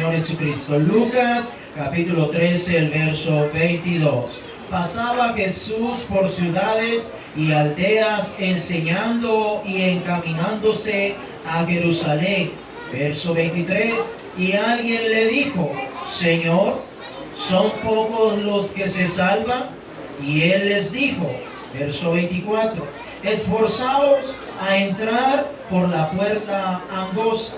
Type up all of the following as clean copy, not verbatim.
Señor Jesucristo. Lucas capítulo 13, el verso 22. Pasaba Jesús por ciudades y aldeas enseñando y encaminándose a Jerusalén. Verso 23. Y alguien le dijo: Señor, ¿son pocos los que se salvan? Y él les dijo, verso 24, esforzaos a entrar por la puerta angosta,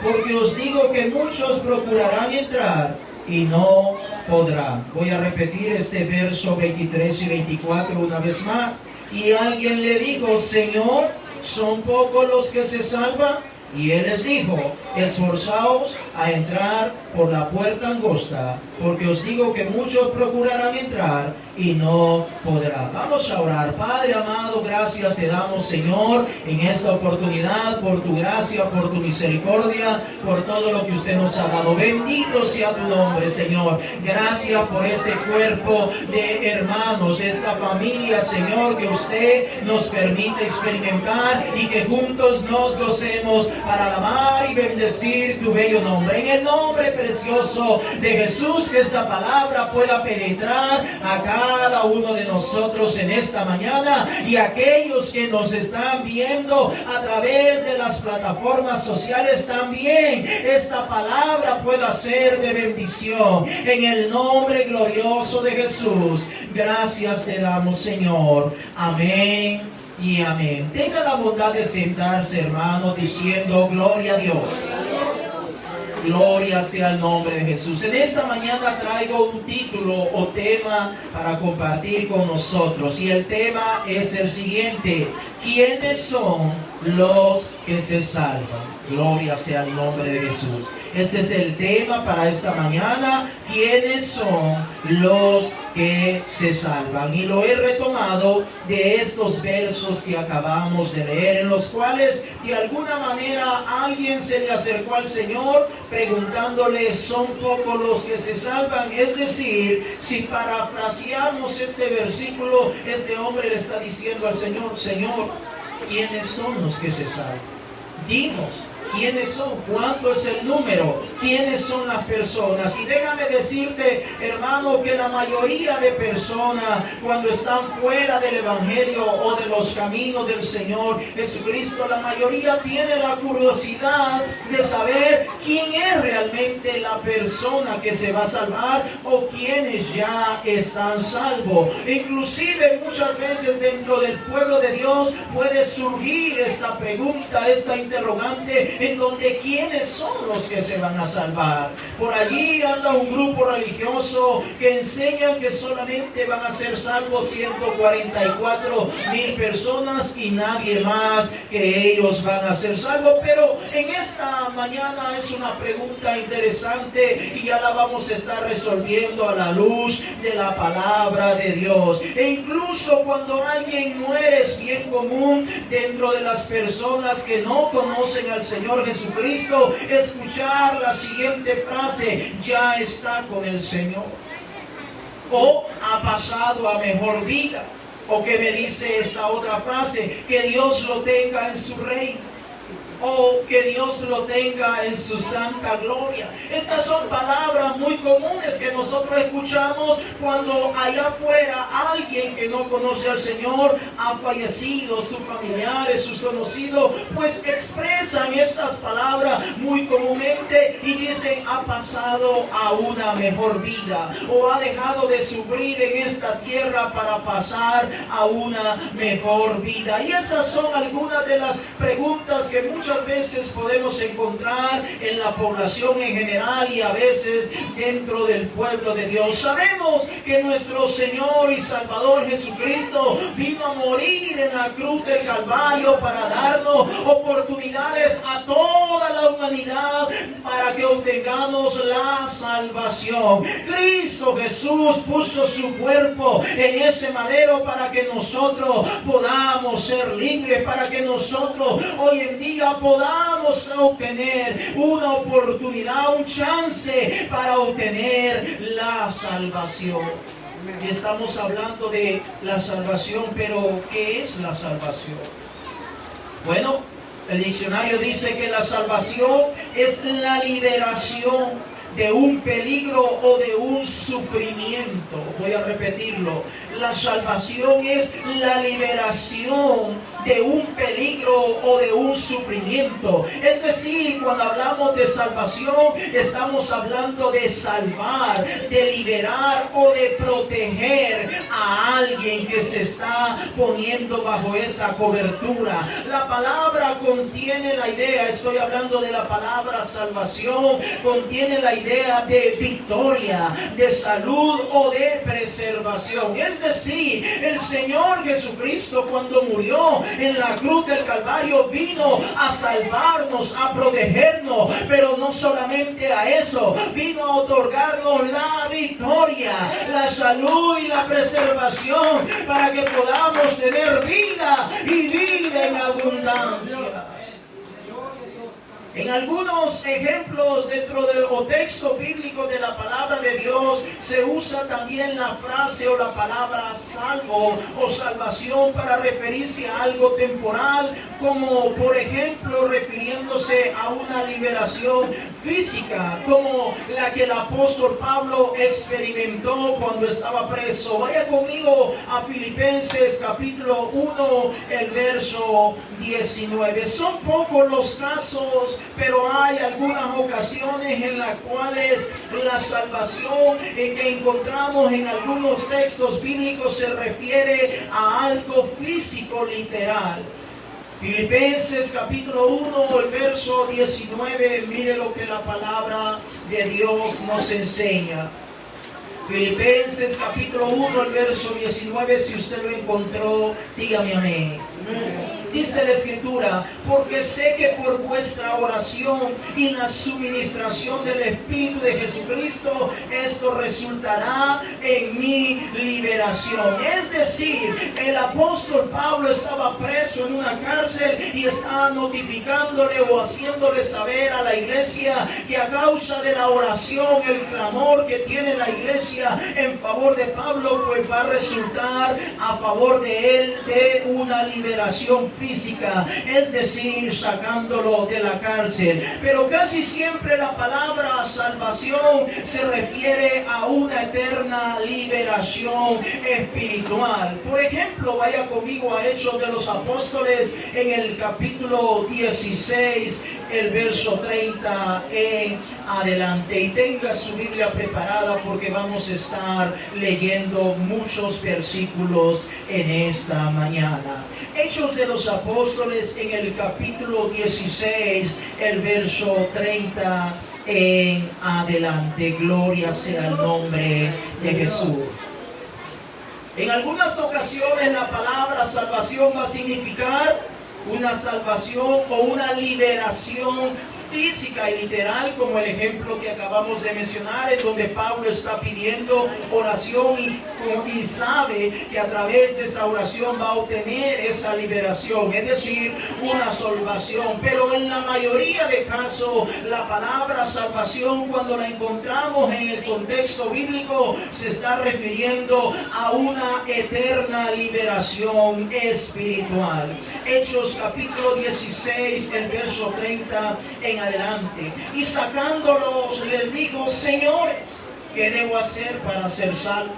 porque os digo que muchos procurarán entrar y no podrán. Voy a repetir este verso 23 y 24 una vez más. Y alguien le dijo: Señor, ¿son pocos los que se salvan? Y él les dijo: esforzaos a entrar por la puerta angosta, porque os digo que muchos procurarán entrar y no podrán. Vamos a orar. Padre amado, gracias te damos, Señor, en esta oportunidad, por tu gracia, por tu misericordia, por todo lo que usted nos ha dado. Bendito sea tu nombre, Señor. Gracias por este cuerpo de hermanos, esta familia, Señor, que usted nos permite experimentar y que juntos nos gocemos para alabar y bendecir tu bello nombre. En el nombre precioso de Jesús, que esta palabra pueda penetrar a cada uno de nosotros en esta mañana, y aquellos que nos están viendo a través de las plataformas sociales también, esta palabra pueda ser de bendición. En el nombre glorioso de Jesús, gracias te damos, Señor. Amén y amén. Tenga la bondad de sentarse, hermano, diciendo gloria a Dios. Gloria sea el nombre de Jesús. En esta mañana traigo un título o tema para compartir con nosotros, y el tema es el siguiente: ¿quiénes son los que se salvan? Gloria sea el nombre de Jesús. Ese es el tema para esta mañana: ¿quiénes son los que se salvan? Y lo he retomado de estos versos que acabamos de leer, en los cuales de alguna manera alguien se le acercó al Señor preguntándole: ¿son pocos los que se salvan? Es decir, si parafraseamos este versículo, este hombre le está diciendo al Señor: Señor, ¿quiénes son los que se salvan? Dinos, ¿quiénes son? ¿Cuánto es el número? ¿Quiénes son las personas? Y déjame decirte, hermano, que la mayoría de personas, cuando están fuera del Evangelio o de los caminos del Señor Jesucristo, la mayoría tiene la curiosidad de saber quién es realmente la persona que se va a salvar, o quienes ya están salvos. Inclusive muchas veces dentro del pueblo de Dios puede surgir esta pregunta, esta interrogante, en donde ¿quiénes son los que se van a salvar? Por allí anda un grupo religioso que enseñan que solamente van a ser salvos 144,000 personas y nadie más que ellos van a ser salvos. Pero en esta mañana es una pregunta interesante y ya la vamos a estar resolviendo a la luz de la palabra de Dios. E incluso cuando alguien muere, es bien común dentro de las personas que no conocen al Señor Jesucristo escuchar la siguiente frase: ya está con el Señor, o ha pasado a mejor vida, o que me dice esta otra frase: que Dios lo tenga en su reino, o que Dios lo tenga en su santa gloria. Estas son palabras muy comunes que nosotros escuchamos cuando allá afuera alguien que no conoce al Señor ha fallecido, sus familiares, sus conocidos, pues expresan estas palabras muy comúnmente y dicen: ha pasado a una mejor vida, o ha dejado de sufrir en esta tierra para pasar a una mejor vida. Y esas son algunas de las preguntas que muchas veces podemos encontrar en la población en general y a veces dentro del pueblo de Dios. Sabemos que nuestro Señor y Salvador Jesucristo vino a morir en la cruz del Calvario para darnos oportunidades a toda la humanidad para que obtengamos la salvación. Cristo Jesús puso su cuerpo en ese madero para que nosotros podamos ser libres, para que nosotros hoy en día podamos obtener una oportunidad, un chance para obtener la salvación. Y estamos hablando de la salvación, pero ¿qué es la salvación? Bueno, el diccionario dice que la salvación es la liberación de un peligro o de un sufrimiento. Voy a repetirlo. La salvación es la liberación de un peligro o de un sufrimiento. Es decir, cuando hablamos de salvación, estamos hablando de salvar, de liberar o de proteger a alguien que se está poniendo bajo esa cobertura. La palabra contiene la idea, estoy hablando de la palabra salvación, contiene la idea de victoria, de salud o de preservación. Es decir, el Señor Jesucristo, cuando murió en la cruz del Calvario, vino a salvarnos, a protegernos, pero no solamente a eso, vino a otorgarnos la victoria, la salud y la preservación para que podamos tener vida y vida en abundancia. En algunos ejemplos dentro del texto bíblico de la palabra de Dios se usa también la frase o la palabra salvo o salvación para referirse a algo temporal, como por ejemplo refiriéndose a una liberación física, como la que el apóstol Pablo experimentó cuando estaba preso. Vaya conmigo a Filipenses capítulo 1, el verso 19. Son pocos los casos, pero hay algunas ocasiones en las cuales la salvación que encontramos en algunos textos bíblicos se refiere a algo físico literal. Filipenses capítulo 1, el verso 19, mire lo que la palabra de Dios nos enseña. Filipenses capítulo 1, el verso 19, si usted lo encontró, dígame amén. Dice la Escritura, porque sé que por vuestra oración y la suministración del Espíritu de Jesucristo, esto resultará en mi liberación. Es decir, el apóstol Pablo estaba preso en una cárcel y estaba notificándole o haciéndole saber a la iglesia que a causa de la oración, el clamor que tiene la iglesia en favor de Pablo, pues va a resultar a favor de él de una liberación física, es decir, sacándolo de la cárcel. Pero casi siempre la palabra salvación se refiere a una eterna liberación espiritual. Por ejemplo, vaya conmigo a Hechos de los Apóstoles en el capítulo 16, el verso 30 en adelante, y tenga su Biblia preparada porque vamos a estar leyendo muchos versículos en esta mañana. Hechos de los Apóstoles en el capítulo 16, el verso 30 en adelante. Gloria sea el nombre de Jesús. En algunas ocasiones la palabra salvación va a significar una salvación o una liberación física y literal, como el ejemplo que acabamos de mencionar, en donde Pablo está pidiendo oración y sabe que a través de esa oración va a obtener esa liberación, es decir, una salvación. Pero en la mayoría de casos, la palabra salvación, cuando la encontramos en el contexto bíblico, se está refiriendo a una eterna liberación espiritual. Hechos capítulo 16, el verso 30 en adelante. Y sacándolos les dijo: señores, ¿qué debo hacer para ser salvo?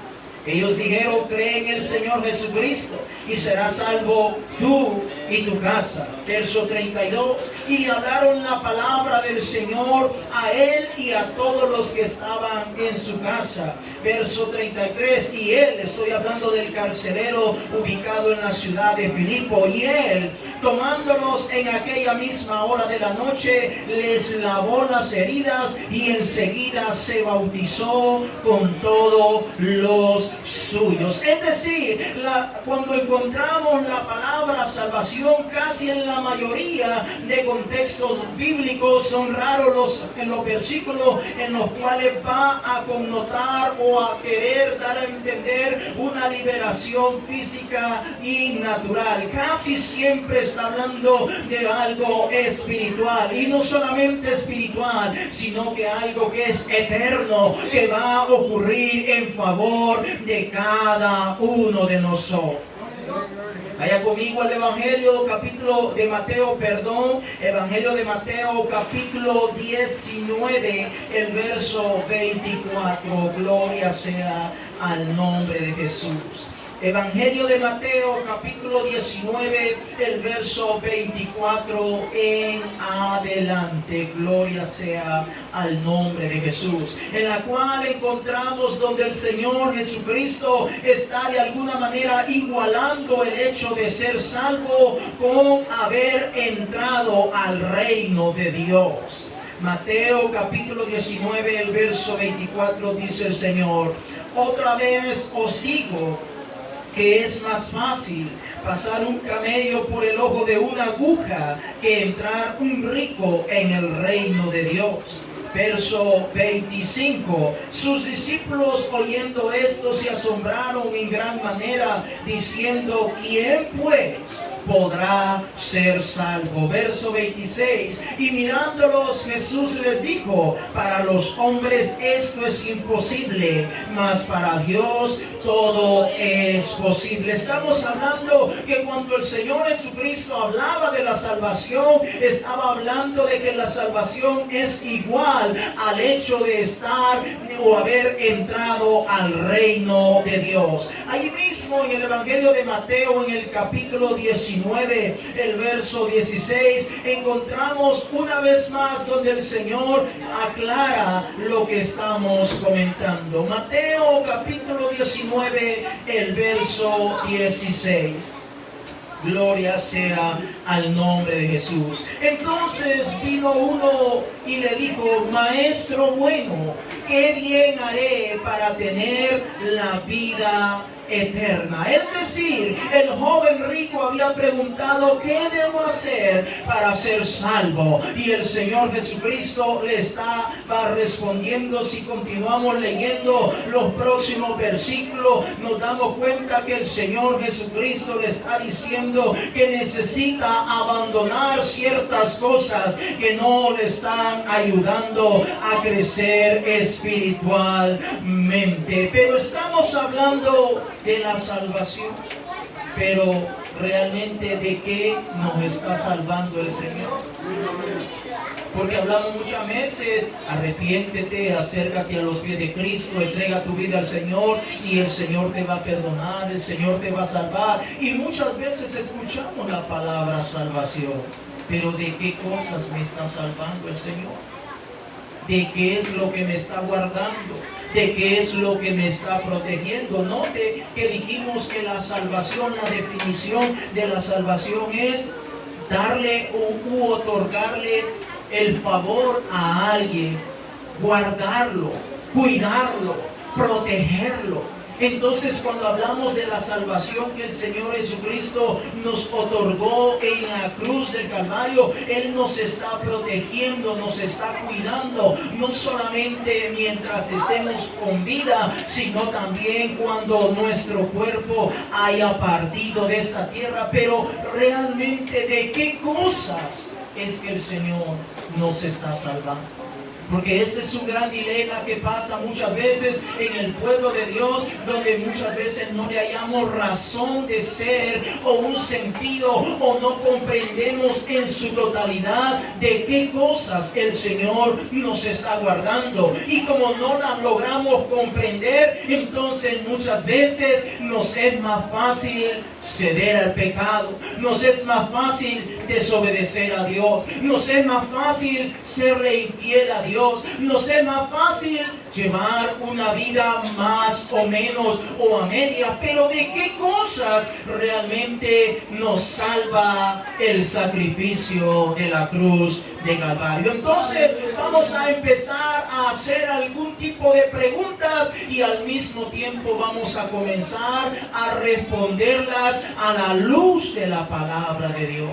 Ellos dijeron: cree en el Señor Jesucristo y serás salvo tú y tu casa. Verso 32. Y le hablaron la palabra del Señor a él y a todos los que estaban en su casa. Verso 33. Y él, estoy hablando del carcelero ubicado en la ciudad de Filipo, y él, tomándolos en aquella misma hora de la noche, les lavó las heridas y enseguida se bautizó con todos los suyos. Es decir, cuando encontramos la palabra salvación, casi en la mayoría de contextos bíblicos, son raros los versículos en los cuales va a connotar o a querer dar a entender una liberación física y natural. Casi siempre está hablando de algo espiritual, y no solamente espiritual, sino que algo que es eterno, que va a ocurrir en favor de cada uno de nosotros. Vaya conmigo al Evangelio de Mateo, Evangelio de Mateo capítulo 19, el verso 24. Gloria sea al nombre de Jesús. Evangelio de Mateo capítulo 19, el verso 24 en adelante. Gloria sea al nombre de Jesús. En la cual encontramos donde el Señor Jesucristo está de alguna manera igualando el hecho de ser salvo con haber entrado al reino de Dios. Mateo capítulo 19, el verso 24 dice el Señor: otra vez os digo que es más fácil pasar un camello por el ojo de una aguja que entrar un rico en el reino de Dios. Verso 25. Sus discípulos oyendo esto se asombraron en gran manera, diciendo: ¿quién pues podrá ser salvo? Verso 26. Y mirándolos Jesús les dijo: para los hombres esto es imposible, mas para Dios todo es posible. Estamos hablando que cuando el Señor Jesucristo hablaba de la salvación, estaba hablando de que la salvación es igual al hecho de estar o haber entrado al reino de Dios. Allí mismo en el Evangelio de Mateo, en el capítulo 19, el verso 16, encontramos una vez más donde el Señor aclara lo que estamos comentando. Mateo capítulo 19, el verso 16. Gloria sea al nombre de Jesús. Entonces vino uno y le dijo: maestro bueno, ¿qué bien haré para tener la vida eterna? Es decir, el joven rico había preguntado: ¿qué debo hacer para ser salvo? Y el Señor Jesucristo le estaba respondiendo. Si continuamos leyendo los próximos versículos, nos damos cuenta que el Señor Jesucristo le está diciendo que necesita abandonar ciertas cosas que no le están ayudando a crecer espiritualmente. Pero estamos hablando de la salvación. Pero realmente, ¿de qué nos está salvando el Señor? Porque hablamos muchas veces: arrepiéntete, acércate a los pies de Cristo, entrega tu vida al Señor y el Señor te va a perdonar, el Señor te va a salvar. Y muchas veces escuchamos la palabra salvación. Pero ¿de qué cosas me está salvando el Señor? ¿De qué es lo que me está guardando? ¿De qué es lo que me está protegiendo? Note que dijimos que la salvación, la definición de la salvación es darle u otorgarle el favor a alguien, guardarlo, cuidarlo, protegerlo. Entonces, cuando hablamos de la salvación que el Señor Jesucristo nos otorgó en la cruz del Calvario, Él nos está protegiendo, nos está cuidando, no solamente mientras estemos con vida, sino también cuando nuestro cuerpo haya partido de esta tierra. Pero realmente, ¿de qué cosas es que el Señor nos está salvando? Porque este es un gran dilema que pasa muchas veces en el pueblo de Dios, donde muchas veces no le hallamos razón de ser o un sentido, o no comprendemos en su totalidad de qué cosas el Señor nos está guardando. Y como no las logramos comprender, entonces muchas veces nos es más fácil ceder al pecado, nos es más fácil desobedecer a Dios, nos es más fácil serle infiel a Dios, nos es más fácil llevar una vida más o menos o a media. Pero ¿de qué cosas realmente nos salva el sacrificio de la cruz de Calvario? Entonces vamos a empezar a hacer algún tipo de preguntas y al mismo tiempo vamos a comenzar a responderlas a la luz de la palabra de Dios.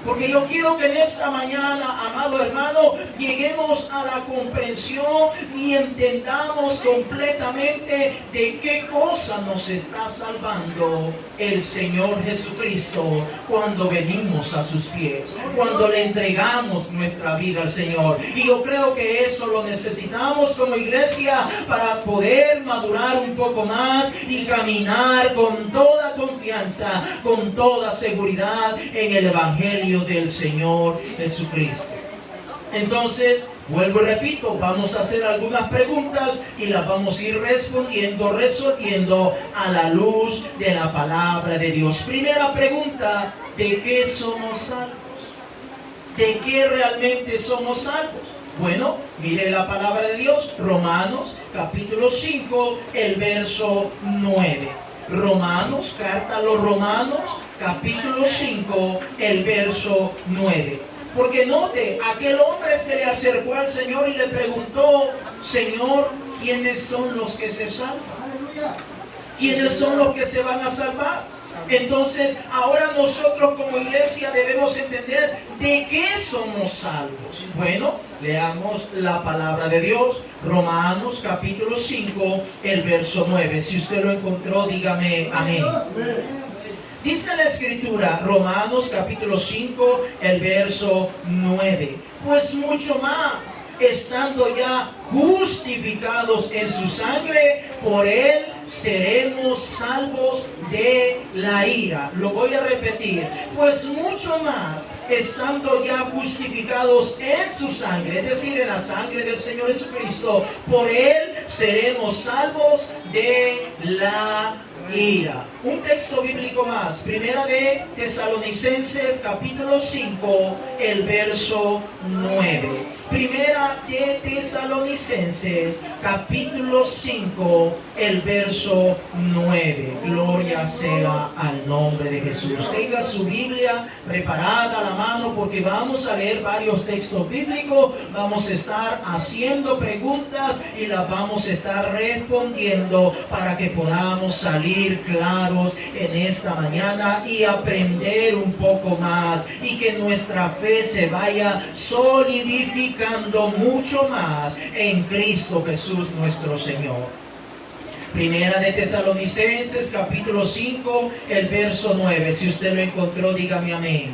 Porque yo quiero que en esta mañana, amado hermano, lleguemos a la comprensión y entendamos completamente de qué cosa nos está salvando el Señor Jesucristo cuando venimos a sus pies, cuando le entregamos nuestra vida al Señor. Y yo creo que eso lo necesitamos como iglesia para poder madurar un poco más y caminar con toda confianza, con toda seguridad en el Evangelio del Señor Jesucristo. Entonces, vuelvo y repito, vamos a hacer algunas preguntas y las vamos a ir resolviendo a la luz de la palabra de Dios. Primera pregunta, ¿de qué somos salvos? ¿De qué realmente somos salvos? Bueno, mire la palabra de Dios, Romanos capítulo 5, el verso 9. Romanos, carta a los Romanos, capítulo 5, el verso 9. Porque note, aquel hombre se le acercó al Señor y le preguntó, Señor, ¿quiénes son los que se salvan? ¿Quiénes son los que se van a salvar? Entonces, ahora nosotros como iglesia debemos entender de qué somos salvos. Bueno, leamos la palabra de Dios, Romanos capítulo 5, el verso 9. Si usted lo encontró, dígame amén. Dice la Escritura, Romanos capítulo 5, el verso 9. Pues mucho más, estando ya justificados en su sangre, por él seremos salvos de la ira. Lo voy a repetir. Pues mucho más, estando ya justificados en su sangre, es decir, en la sangre del Señor Jesucristo, por él seremos salvos de la ira. Un texto bíblico más, Primera de Tesalonicenses capítulo 5, el verso 9. Primera de Tesalonicenses capítulo 5, el verso 9. Gloria sea al nombre de Jesús. Tenga su Biblia preparada a la mano porque vamos a leer varios textos bíblicos, vamos a estar haciendo preguntas y las vamos a estar respondiendo para que podamos salir claros en esta mañana y aprender un poco más y que nuestra fe se vaya solidificando mucho más en Cristo Jesús nuestro Señor. Primera de Tesalonicenses capítulo 5, el verso 9. Si usted lo encontró, dígame amén.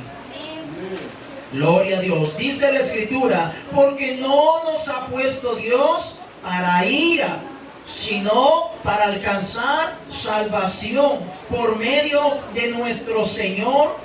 Gloria a Dios. Dice la Escritura, porque no nos ha puesto Dios para ira, sino para alcanzar salvación por medio de nuestro Señor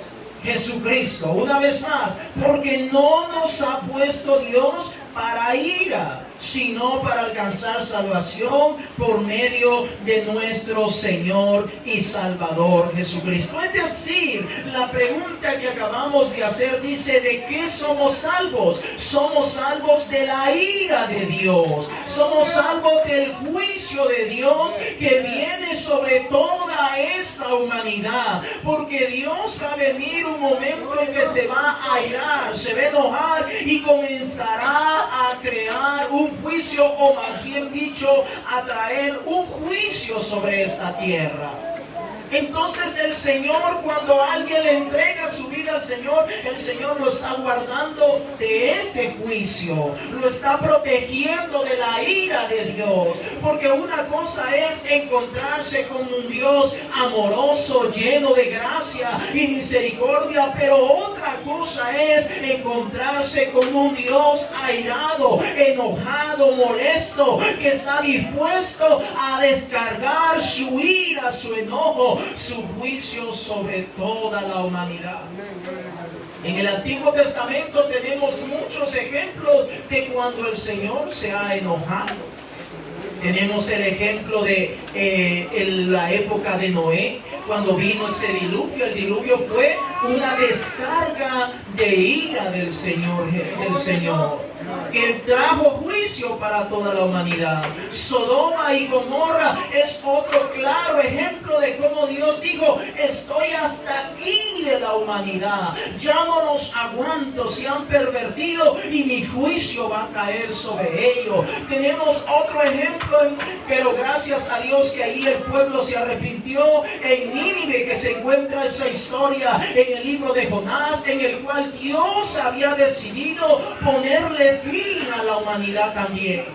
Jesucristo. Una vez más, porque no nos ha puesto Dios para ira, sino para alcanzar salvación por medio de nuestro Señor y Salvador Jesucristo. Es decir, la pregunta que acabamos de hacer dice, ¿de qué somos salvos? Somos salvos de la ira de Dios. Somos salvos del juicio de Dios que viene sobre toda esta humanidad. Porque Dios va a venir un momento en que se va a airar, se va a enojar y comenzará a crear un juicio, o más bien dicho, a traer un juicio sobre esta tierra. Entonces el Señor, cuando alguien le entrega su vida al Señor, el Señor lo está guardando de ese juicio, lo está protegiendo de la ira de Dios, porque una cosa es encontrarse con un Dios amoroso, lleno de gracia y misericordia, pero otra cosa es encontrarse con un Dios airado, enojado, molesto, que está dispuesto a descargar su ira, su enojo, su juicio sobre toda la humanidad. En el Antiguo Testamento tenemos muchos ejemplos de cuando el Señor se ha enojado. Tenemos el ejemplo de en la época de Noé, cuando vino ese diluvio. El diluvio fue una descarga de ira del Señor. que trajo juicio para toda la humanidad. Sodoma y Gomorra es otro claro ejemplo de cómo Dios dijo: estoy hasta aquí de la humanidad, ya no los aguanto, se han pervertido y mi juicio va a caer sobre ellos. Tenemos otro ejemplo, pero gracias a Dios que ahí el pueblo se arrepintió, en Nínive, que se encuentra esa historia en el libro de Jonás, en el cual Dios había decidido ponerle fin a la humanidad también.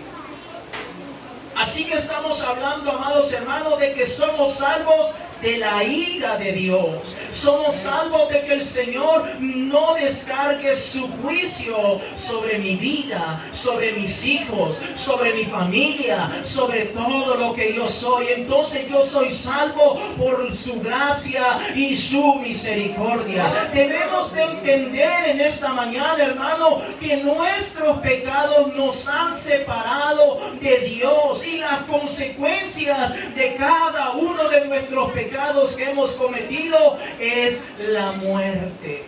Así que estamos hablando, amados hermanos, de que somos salvos de la ira de Dios. Somos salvos de que el Señor no descargue su juicio sobre mi vida, sobre mis hijos, sobre mi familia, sobre todo lo que yo soy. Entonces yo soy salvo por su gracia y su misericordia. Debemos de entender en esta mañana, hermano, que nuestros pecados nos han separado de Dios, y las consecuencias de cada uno de nuestros pecados que hemos cometido es la muerte.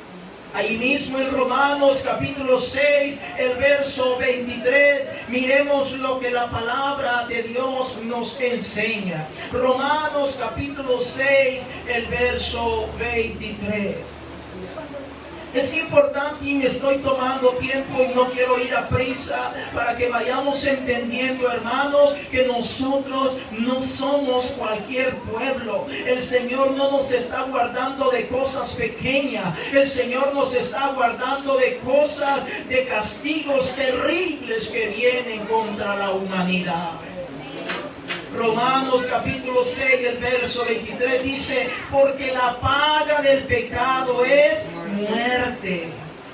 Ahí mismo en Romanos capítulo 6, el verso 23, miremos lo que la palabra de Dios nos enseña. Romanos capítulo 6, el verso 23. Es importante, y me estoy tomando tiempo y no quiero ir a prisa, para que vayamos entendiendo, hermanos, que nosotros no somos cualquier pueblo. El Señor no nos está guardando de cosas pequeñas. El Señor nos está guardando de cosas, de castigos terribles que vienen contra la humanidad. Romanos capítulo 6, el verso 23 dice: porque la paga del pecado es muerte,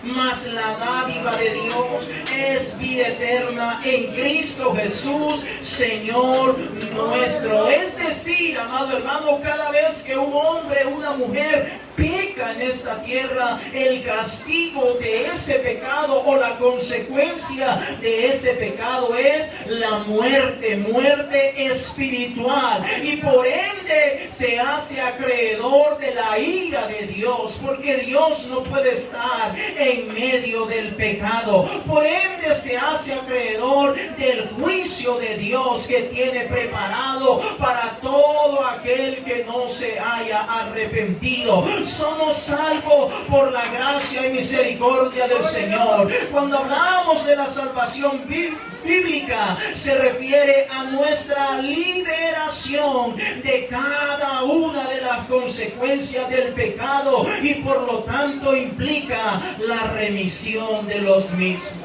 mas la dádiva de Dios es vida eterna en Cristo Jesús, Señor nuestro. Es decir, amado hermano, cada vez que un hombre, una mujer peca en esta tierra, el castigo de ese pecado o la consecuencia de ese pecado es la muerte, muerte espiritual, y por ende se hace acreedor de la ira de Dios, porque Dios no puede estar en medio del pecado. Por ende se hace acreedor del juicio de Dios que tiene preparado para todo aquel que no se haya arrepentido. Somos salvos por la gracia y misericordia del Señor. Cuando hablamos de la salvación bíblica, se refiere a nuestra liberación de cada una de las consecuencias del pecado, y por lo tanto implica la remisión de los mismos.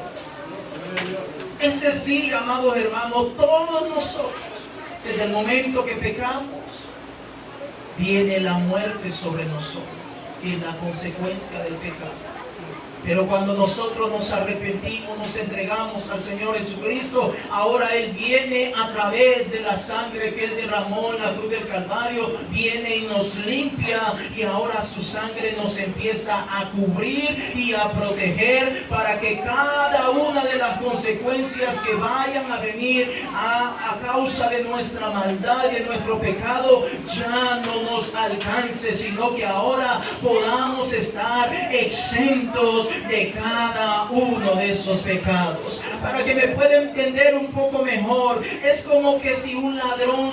Es decir, amados hermanos, todos nosotros, desde el momento que pecamos, viene la muerte sobre nosotros, y es la consecuencia del pecado. Pero cuando nosotros nos arrepentimos, nos entregamos al Señor Jesucristo, ahora Él viene a través de la sangre que Él derramó en la cruz del Calvario, viene y nos limpia, y ahora su sangre nos empieza a cubrir y a proteger, para que cada una de las consecuencias que vayan a venir a causa de nuestra maldad y de nuestro pecado ya no nos alcance, sino que ahora podamos estar exentos de cada uno de esos pecados. Para que me pueda entender un poco mejor, es como que si un ladrón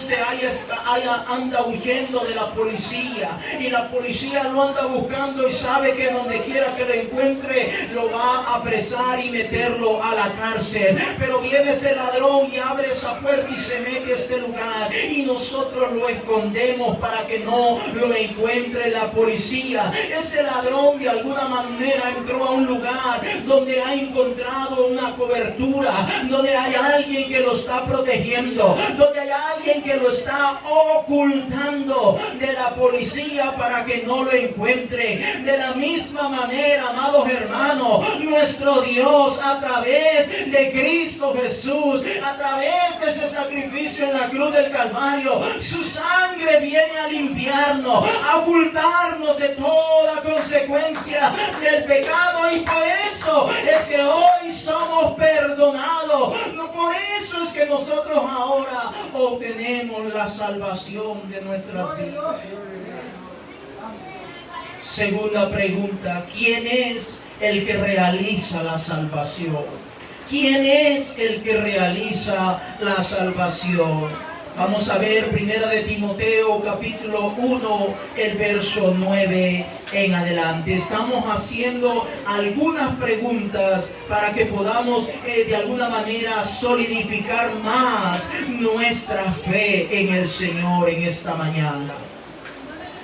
anda huyendo de la policía, y la policía lo anda buscando y sabe que donde quiera que lo encuentre lo va a apresar y meterlo a la cárcel. Pero viene ese ladrón y abre esa puerta y se mete a este lugar, y nosotros lo escondemos para que no lo encuentre la policía. Ese ladrón de alguna manera entró a un lugar donde ha encontrado una cobertura, donde hay alguien que lo está protegiendo, donde hay alguien que lo está ocultando de la policía para que no lo encuentre. De la misma manera, amados hermanos, nuestro Dios, a través de Cristo Jesús, a través de ese sacrificio en la cruz del Calvario, su sangre viene a limpiarnos, a ocultarnos de toda consecuencia del pecado. Y por eso es que hoy somos perdonados. No, por eso es que nosotros ahora obtenemos la salvación de nuestras vidas. Segunda pregunta: ¿quién es el que realiza la salvación? ¿Quién es el que realiza la salvación? Vamos a ver 1 de Timoteo capítulo 1, el verso 9 en adelante. Estamos haciendo algunas preguntas para que podamos de alguna manera solidificar más nuestra fe en el Señor en esta mañana.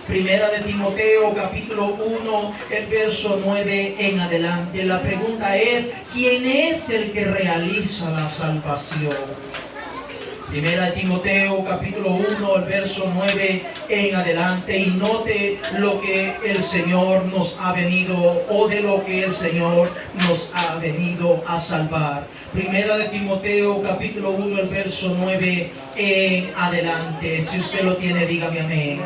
1 de Timoteo capítulo 1, el verso 9 en adelante. La pregunta es, ¿quién es el que realiza la salvación? 1 de Timoteo capítulo 1, el verso 9 en adelante, y note lo que el Señor nos ha venido, o de lo que el Señor nos ha venido a salvar. 1 de Timoteo capítulo 1, el verso 9 en adelante. Si usted lo tiene, dígame amén.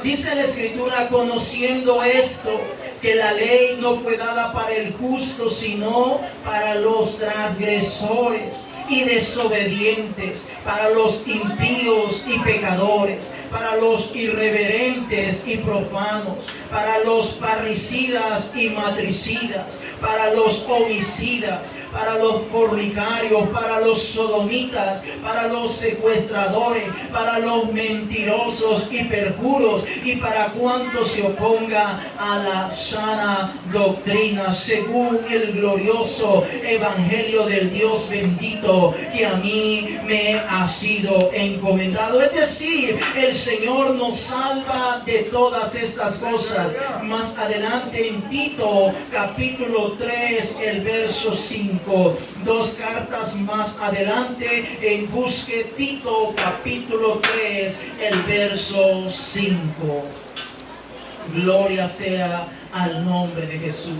Dice la Escritura, conociendo esto, que la ley no fue dada para el justo, sino para los transgresores y desobedientes, para los impíos y pecadores, para los irreverentes y profanos, para los parricidas y matricidas, para los homicidas, para los fornicarios, para los sodomitas, para los secuestradores, para los mentirosos y perjuros, y para cuanto se oponga a la sana doctrina, según el glorioso evangelio del Dios bendito, que a mí me ha sido encomendado. Es decir, el Señor nos salva de todas estas cosas. Más adelante en Tito capítulo 3, el verso 5, dos cartas más adelante, busque Tito capítulo 3, el verso 5. Gloria sea al nombre de Jesús.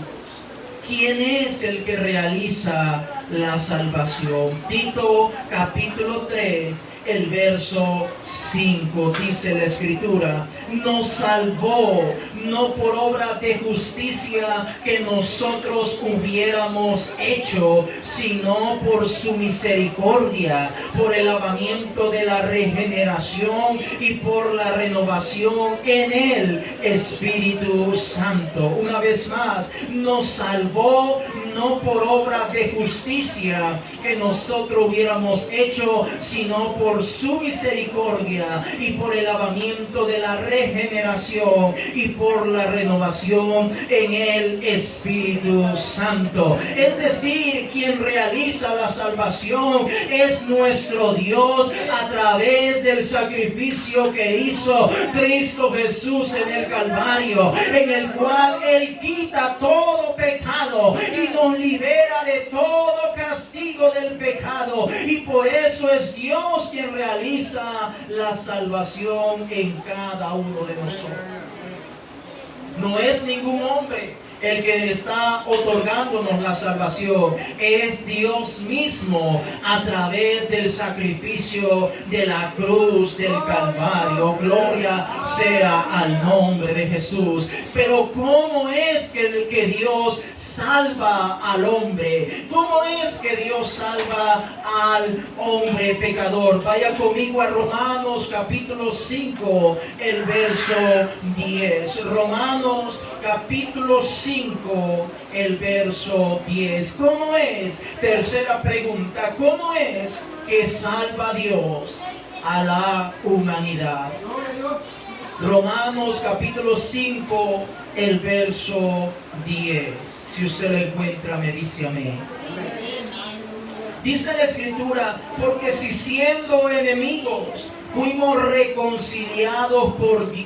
¿Quién es el que realiza la salvación? Tito capítulo 3, el verso 5, dice la Escritura, nos salvó no por obra de justicia que nosotros hubiéramos hecho, sino por su misericordia, por el lavamiento de la regeneración y por la renovación en el Espíritu Santo. Una vez más, nos salvó no por obra de justicia que nosotros hubiéramos hecho, sino por su misericordia y por el lavamiento de la regeneración y por la renovación en el Espíritu Santo. Es decir, quien realiza la salvación es nuestro Dios a través del sacrificio que hizo Cristo Jesús en el Calvario, en el cual Él quita todo pecado y nos libera de todo castigo del pecado, y por eso es Dios quien realiza la salvación en cada uno de nosotros. No es ningún hombre el que está otorgándonos la salvación, es Dios mismo a través del sacrificio de la cruz del Calvario. Gloria sea al nombre de Jesús. Pero ¿cómo es que Dios salva al hombre? ¿Cómo es que Dios salva al hombre pecador? Vaya conmigo a Romanos capítulo 5, el verso 10. Romanos capítulo 5, el verso 10. ¿Cómo es? Tercera pregunta. ¿Cómo es que salva Dios a la humanidad? Romanos capítulo 5, el verso 10. Si usted lo encuentra, me dice amén. Dice la Escritura, porque si siendo enemigos fuimos reconciliados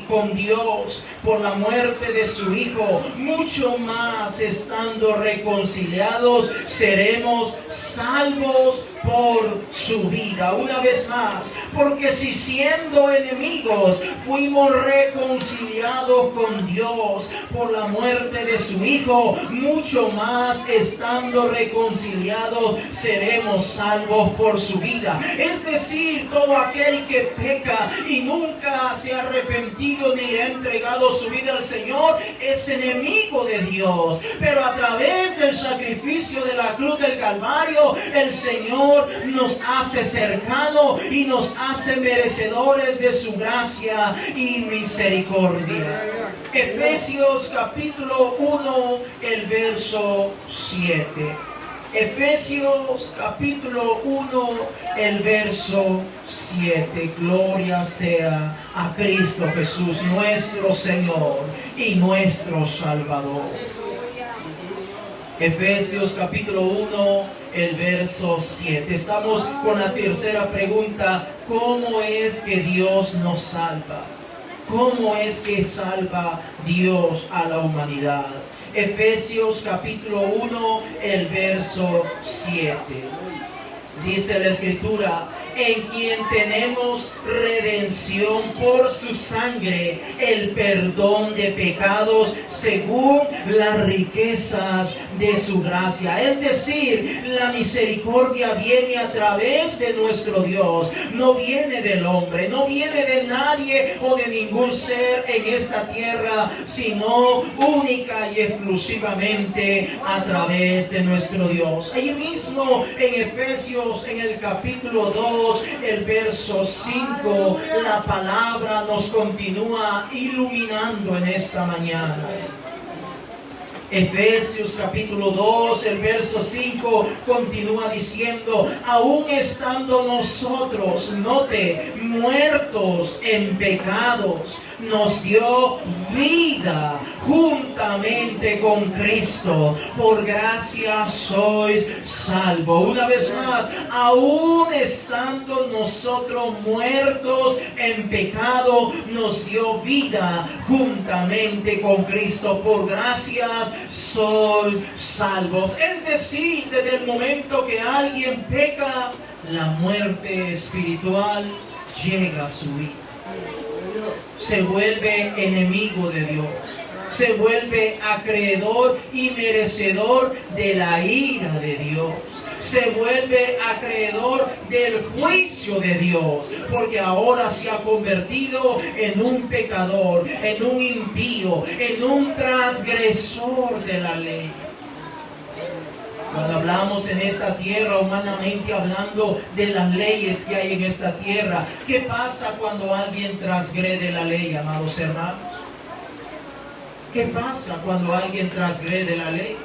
con Dios por la muerte de su Hijo, mucho más estando reconciliados seremos salvos por su vida. Una vez más, porque si siendo enemigos fuimos reconciliados con Dios por la muerte de su Hijo, mucho más estando reconciliados seremos salvos por su vida. Es decir, todo aquel que peca y nunca se ha arrepentido ni ha entregado su vida al Señor es enemigo de Dios. Pero a través del sacrificio de la cruz del Calvario, el Señor nos hace cercano y nos hace merecedores de su gracia y misericordia. Efesios capítulo 1, el verso 7. Efesios capítulo 1, el verso 7. Gloria sea a Cristo Jesús, nuestro Señor y nuestro Salvador. Efesios capítulo 1, el verso 7. Estamos con la tercera pregunta. ¿Cómo es que Dios nos salva? ¿Cómo es que salva Dios a la humanidad? Efesios capítulo 1, el verso 7. Dice la Escritura: en quien tenemos redención por su sangre, el perdón de pecados según las riquezas de su gracia. Es decir, la misericordia viene a través de nuestro Dios, no viene del hombre, no viene de nadie o de ningún ser en esta tierra, sino única y exclusivamente a través de nuestro Dios. Allí mismo en Efesios, en el capítulo 2, el verso 5, la palabra nos continúa iluminando en esta mañana. Efesios capítulo 2, el verso 5 continúa diciendo: aún estando nosotros, note, muertos en pecados, nos dio vida juntamente con Cristo. Por gracia sois salvos. Una vez más, aún estando nosotros muertos en pecado, nos dio vida juntamente con Cristo. Por gracias sois salvos. Es decir, desde el momento que alguien peca, la muerte espiritual llega a su vida. Se vuelve enemigo de Dios, se vuelve acreedor y merecedor de la ira de Dios, se vuelve acreedor del juicio de Dios, porque ahora se ha convertido en un pecador, en un impío, en un transgresor de la ley. Cuando hablamos en esta tierra, humanamente hablando, de las leyes que hay en esta tierra, ¿qué pasa cuando alguien transgrede la ley, amados hermanos? ¿Qué pasa cuando alguien transgrede la ley?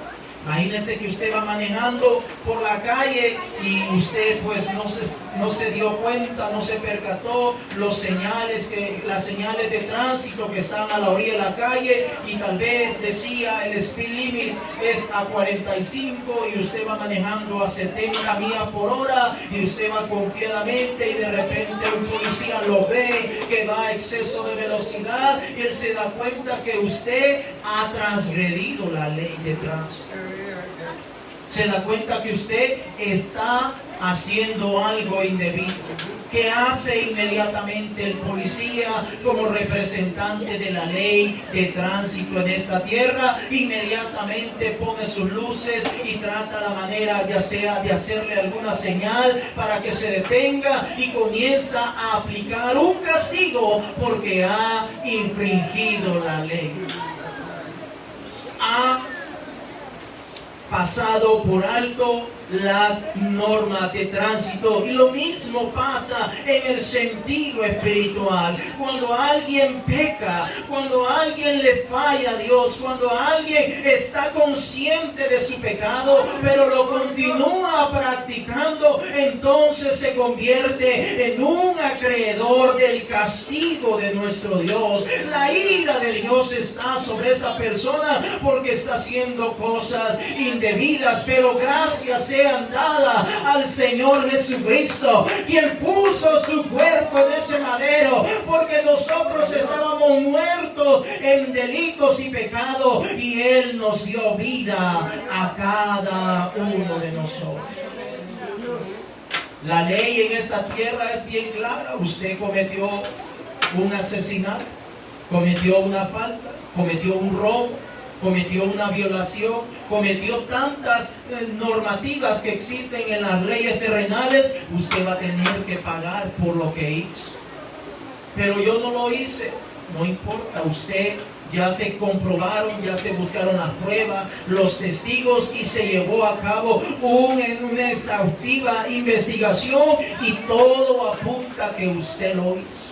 Imagínense que usted va manejando por la calle y usted pues no se dio cuenta, no se percató las señales de tránsito que están a la orilla de la calle, y tal vez decía el speed limit es a 45 y usted va manejando a 70 millas por hora y usted va confiadamente y de repente un policía lo ve que va a exceso de velocidad y él se da cuenta que usted ha transgredido la ley de tránsito. Se da cuenta que usted está haciendo algo indebido. ¿Qué hace inmediatamente el policía como representante de la ley de tránsito en esta tierra? Inmediatamente pone sus luces y trata la manera, ya sea de hacerle alguna señal para que se detenga, y comienza a aplicar un castigo porque ha infringido la ley. Ha pasado por alto las normas de tránsito. Y lo mismo pasa en el sentido espiritual. Cuando alguien peca, cuando alguien le falla a Dios, cuando alguien está consciente de su pecado, pero lo continúa practicando, entonces se convierte en un acreedor del castigo de nuestro Dios. La ira de Dios está sobre esa persona porque está haciendo cosas indebidas, pero gracias sean dadas al Señor Jesucristo, quien puso su cuerpo en ese madero, porque nosotros estábamos muertos en delitos y pecados, y Él nos dio vida a cada uno de nosotros. La ley en esta tierra es bien clara. Usted cometió un asesinato, cometió una falta, cometió un robo, cometió una violación, cometió tantas normativas que existen en las leyes terrenales, usted va a tener que pagar por lo que hizo. Pero yo no lo hice, no importa, usted ya se comprobaron, ya se buscaron las pruebas, los testigos, y se llevó a cabo una exhaustiva investigación, y todo apunta a que usted lo hizo.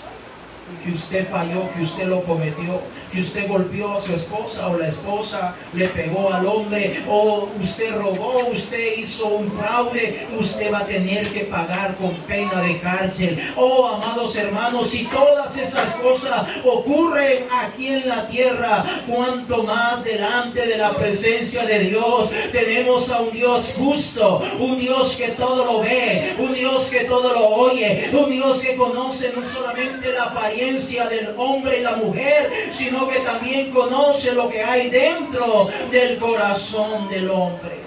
que usted falló, que usted lo cometió, que usted golpeó a su esposa o la esposa le pegó al hombre, o usted robó, usted hizo un fraude, usted va a tener que pagar con pena de cárcel. Oh, amados hermanos, si todas esas cosas ocurren aquí en la tierra, cuanto más delante de la presencia de Dios. Tenemos a un Dios justo, un Dios que todo lo ve, un Dios que todo lo oye, un Dios que conoce no solamente la apariencia del hombre y la mujer, sino que también conoce lo que hay dentro del corazón del hombre.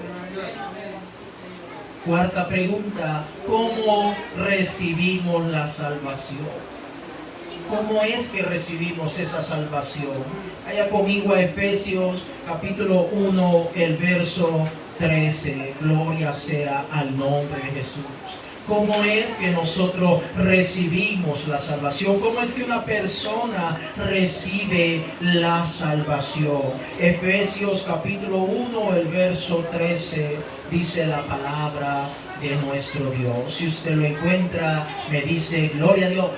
Cuarta pregunta: ¿cómo recibimos la salvación? ¿Cómo es que recibimos esa salvación? Vaya conmigo a Efesios capítulo 1, el verso 13. Gloria sea al nombre de Jesús. ¿Cómo es que nosotros recibimos la salvación? ¿Cómo es que una persona recibe la salvación? Efesios capítulo 1, el verso 13, dice la palabra de nuestro Dios. Si usted lo encuentra, me dice gloria a Dios.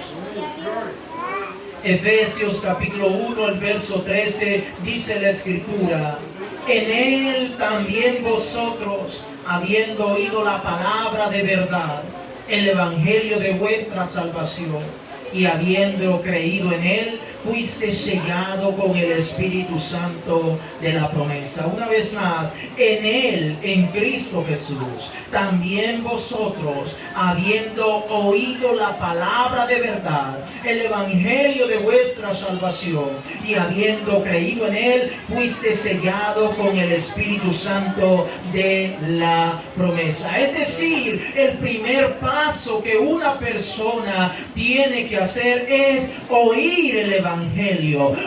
Efesios capítulo 1, el verso 13, dice la Escritura: en él también vosotros, habiendo oído la palabra de verdad, el evangelio de vuestra salvación, y habiendo creído en él, fuiste sellado con el Espíritu Santo de la promesa. Una vez más, en él, en Cristo Jesús, también vosotros, habiendo oído la palabra de verdad, el evangelio de vuestra salvación, y habiendo creído en él, fuiste sellado con el Espíritu Santo de la promesa. Es decir, el primer paso que una persona tiene que hacer es oír el evangelio,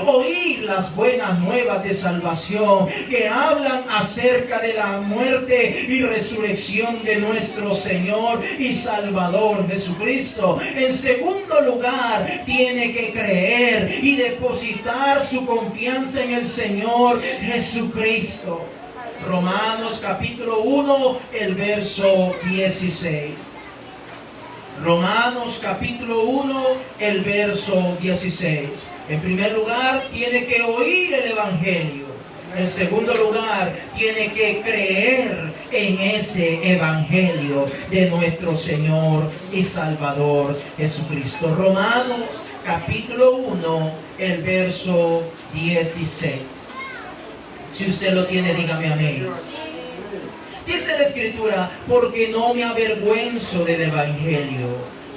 oír las buenas nuevas de salvación que hablan acerca de la muerte y resurrección de nuestro Señor y Salvador Jesucristo. En segundo lugar, tiene que creer y depositar su confianza en el Señor Jesucristo. Romanos capítulo 1, el verso 16. Romanos capítulo 1, el verso 16. En primer lugar, tiene que oír el evangelio. En segundo lugar, tiene que creer en ese evangelio de nuestro Señor y Salvador Jesucristo. Romanos capítulo 1, el verso 16. Si usted lo tiene, dígame amén. Dice la Escritura: porque no me avergüenzo del evangelio,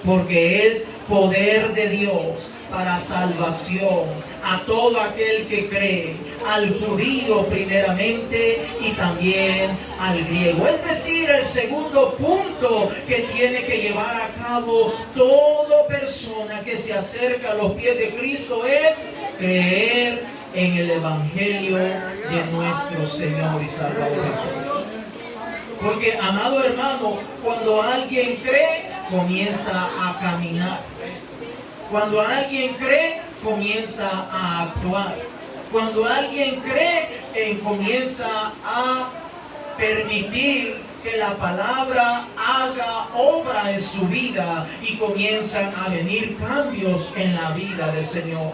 porque es poder de Dios para salvación a todo aquel que cree, al judío primeramente y también al griego. Es decir, el segundo punto que tiene que llevar a cabo toda persona que se acerca a los pies de Cristo es creer en el evangelio de nuestro Señor y Salvador Jesucristo. Porque, amado hermano, cuando alguien cree, comienza a caminar. Cuando alguien cree, comienza a actuar. Cuando alguien cree, comienza a permitir que la palabra haga obra en su vida y comienzan a venir cambios en la vida del Señor.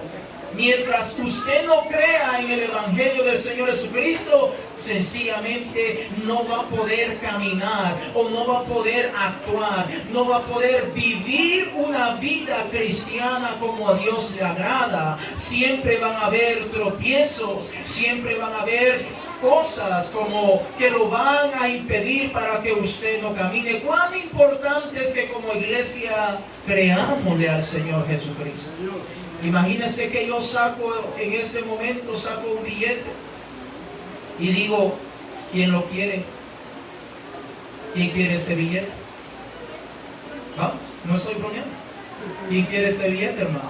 Mientras usted no crea en el evangelio del Señor Jesucristo, sencillamente no va a poder caminar o no va a poder actuar, no va a poder vivir una vida cristiana como a Dios le agrada. Siempre van a haber tropiezos, siempre van a haber cosas como que lo van a impedir para que usted no camine. Cuán importante es que como iglesia creámosle al Señor Jesucristo. Imagínense que yo saco en este momento un billete y digo: ¿quién lo quiere? ¿Quién quiere ese billete? Vamos, no estoy bromeando. ¿Quién quiere ese billete, hermano?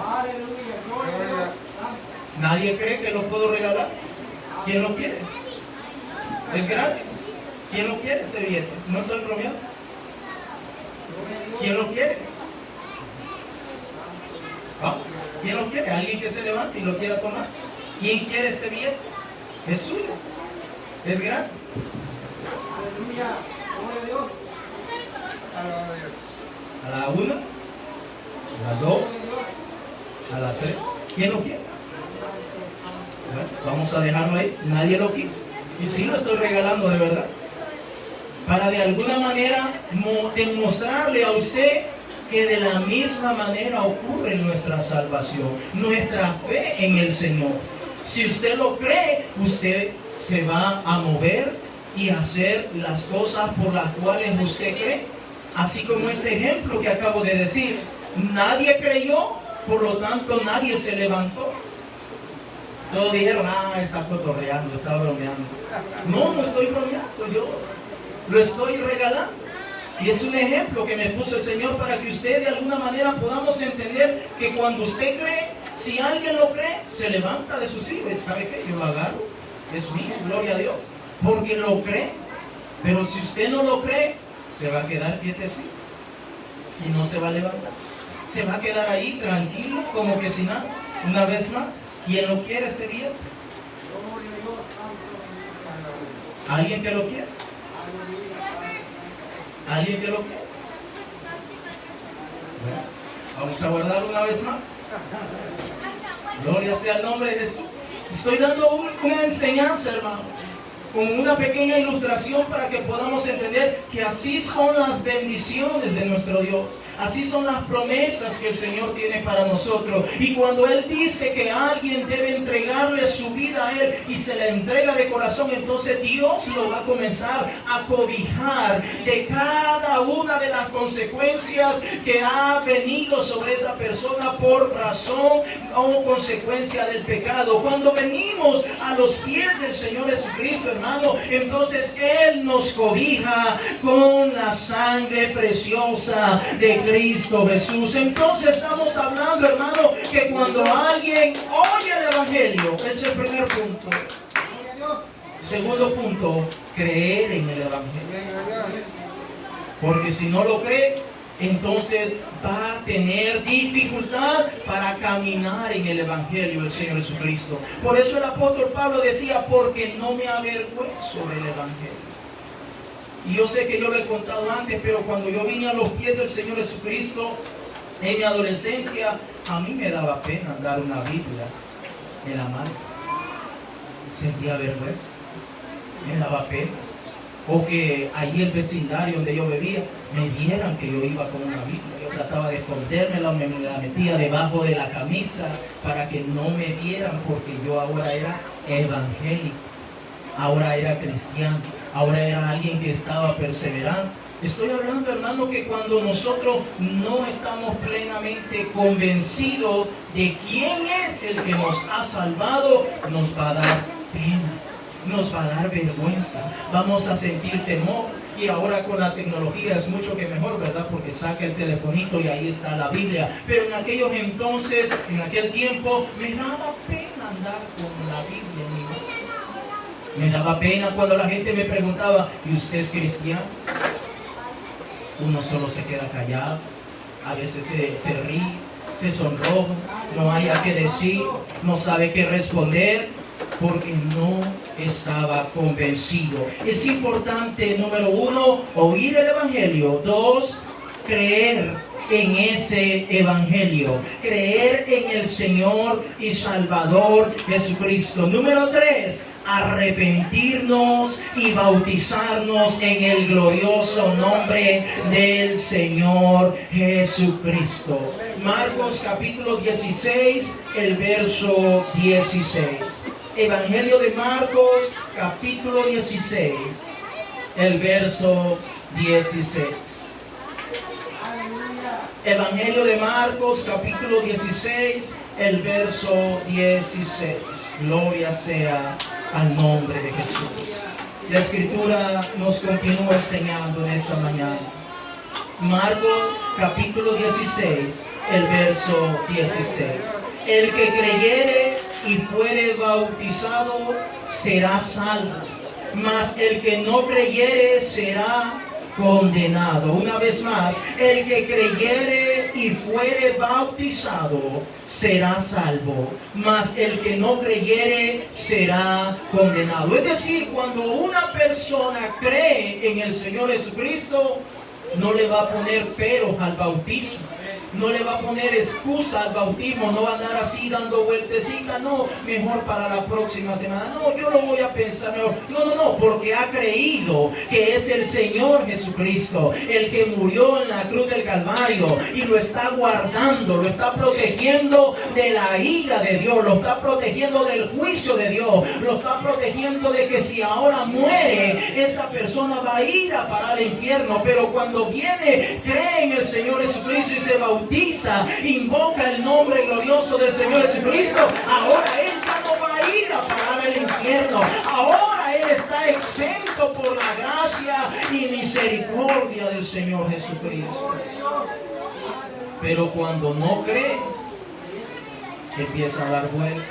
Nadie cree que lo puedo regalar. ¿Quién lo quiere? Es gratis. ¿Quién lo quiere ese billete? No estoy bromeando. ¿Quién lo quiere? Vamos. ¿Quién lo quiere? Alguien que se levante y lo quiera tomar. ¿Quién quiere este billete? Es suyo. Es gratis. Aleluya. Gloria a Dios. A la 1, a las 2, A las 3. ¿Quién lo quiere? Bueno, vamos a dejarlo ahí. Nadie lo quiso. Y sí lo estoy regalando de verdad. Para de alguna manera demostrarle a usted que de la misma manera ocurre nuestra salvación, nuestra fe en el Señor. Si usted lo cree, usted se va a mover y hacer las cosas por las cuales usted cree. Así como este ejemplo que acabo de decir, nadie creyó, por lo tanto nadie se levantó. Todos dijeron, está cotorreando, está bromeando. No estoy bromeando, yo lo estoy regalando. Y es un ejemplo que me puso el Señor para que usted de alguna manera podamos entender que cuando usted cree, si alguien lo cree, se levanta de su silla. ¿Sabe qué? Yo lo agarro, es mío, gloria a Dios. Porque lo cree. Pero si usted no lo cree, se va a quedar quietecito y no se va a levantar. Se va a quedar ahí tranquilo, como que sin nada. Una vez más, ¿quién lo quiere este día? ¿Alguien que lo quiere? ¿Alguien que lo quiere? Bueno, vamos a guardarlo una vez más. Gloria sea el nombre de Jesús. Estoy dando una enseñanza, hermano, como una pequeña ilustración para que podamos entender que así son las bendiciones de nuestro Dios. Así son las promesas que el Señor tiene para nosotros. Y cuando Él dice que alguien debe entregarle su vida a Él y se la entrega de corazón, entonces Dios lo va a comenzar a cobijar de cada una de las consecuencias que ha venido sobre esa persona por razón o consecuencia del pecado. Cuando venimos a los pies del Señor Jesucristo, hermano, entonces Él nos cobija con la sangre preciosa de Cristo Jesús. Entonces estamos hablando, hermano, que cuando alguien oye el Evangelio, ese es el primer punto. Segundo punto, creer en el Evangelio. Porque si no lo cree, entonces va a tener dificultad para caminar en el Evangelio del Señor Jesucristo. Por eso el apóstol Pablo decía, porque no me avergüenzo del Evangelio. Y yo sé que yo lo he contado antes, pero cuando yo vine a los pies del Señor Jesucristo en mi adolescencia, a mí me daba pena andar una Biblia en la mano. Sentía vergüenza, me daba pena. O que allí el vecindario donde yo vivía me vieran que yo iba con una Biblia. Yo trataba de escondérmela, me la metía debajo de la camisa para que no me vieran, porque yo ahora era evangélico, ahora era cristiano, ahora era alguien que estaba perseverando. Estoy hablando, hermano, que cuando nosotros no estamos plenamente convencidos de quién es el que nos ha salvado, nos va a dar pena, nos va a dar vergüenza, vamos a sentir temor. Y ahora con la tecnología es mucho que mejor, ¿verdad? Porque saca el telefonito y ahí está la Biblia. Pero en aquellos entonces, en aquel tiempo, me daba pena andar con la Biblia en mi mano. Me daba pena cuando la gente me preguntaba, ¿y usted es cristiano? Uno solo se queda callado, a veces se ríe, se sonroja, no hay a qué decir, no sabe qué responder, porque no estaba convencido. Es importante, número 1, oír el Evangelio. 2, creer en ese Evangelio, creer en el Señor y Salvador Jesucristo. Número 3, arrepentirnos y bautizarnos en el glorioso nombre del Señor Jesucristo. Marcos capítulo 16, el verso 16. Evangelio de Marcos capítulo 16, el verso 16. Evangelio de Marcos capítulo 16, el verso 16. Gloria sea al nombre de Jesús. La Escritura nos continúa enseñando en esta mañana. Marcos capítulo 16, el verso 16. El que creyere y fuere bautizado será salvo, mas el que no creyere será condenado. Una vez más, el que creyere y fuere bautizado será salvo, mas el que no creyere será condenado. Es decir, cuando una persona cree en el Señor Jesucristo, no le va a poner peros al bautismo, No le va a poner excusa al bautismo, no va a andar así dando vueltecitas, no, mejor para la próxima semana, no, yo lo voy a pensar mejor. No, porque ha creído que es el Señor Jesucristo, el que murió en la cruz del Calvario y lo está guardando, lo está protegiendo de la ira de Dios, lo está protegiendo del juicio de Dios, lo está protegiendo de que si ahora muere, esa persona va a ir a parar al infierno, pero cuando viene, cree en el Señor Jesucristo y se bautiza, invoca el nombre glorioso del Señor Jesucristo, ahora él ya no va a ir a parar al infierno, ahora él está exento por la gracia y misericordia del Señor Jesucristo. Pero cuando no cree, empieza a dar vueltas.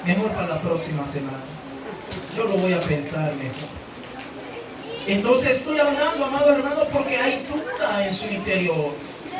Mejor para la próxima semana. Yo lo voy a pensar mejor. Entonces estoy hablando, amados hermanos, porque hay duda en su interior.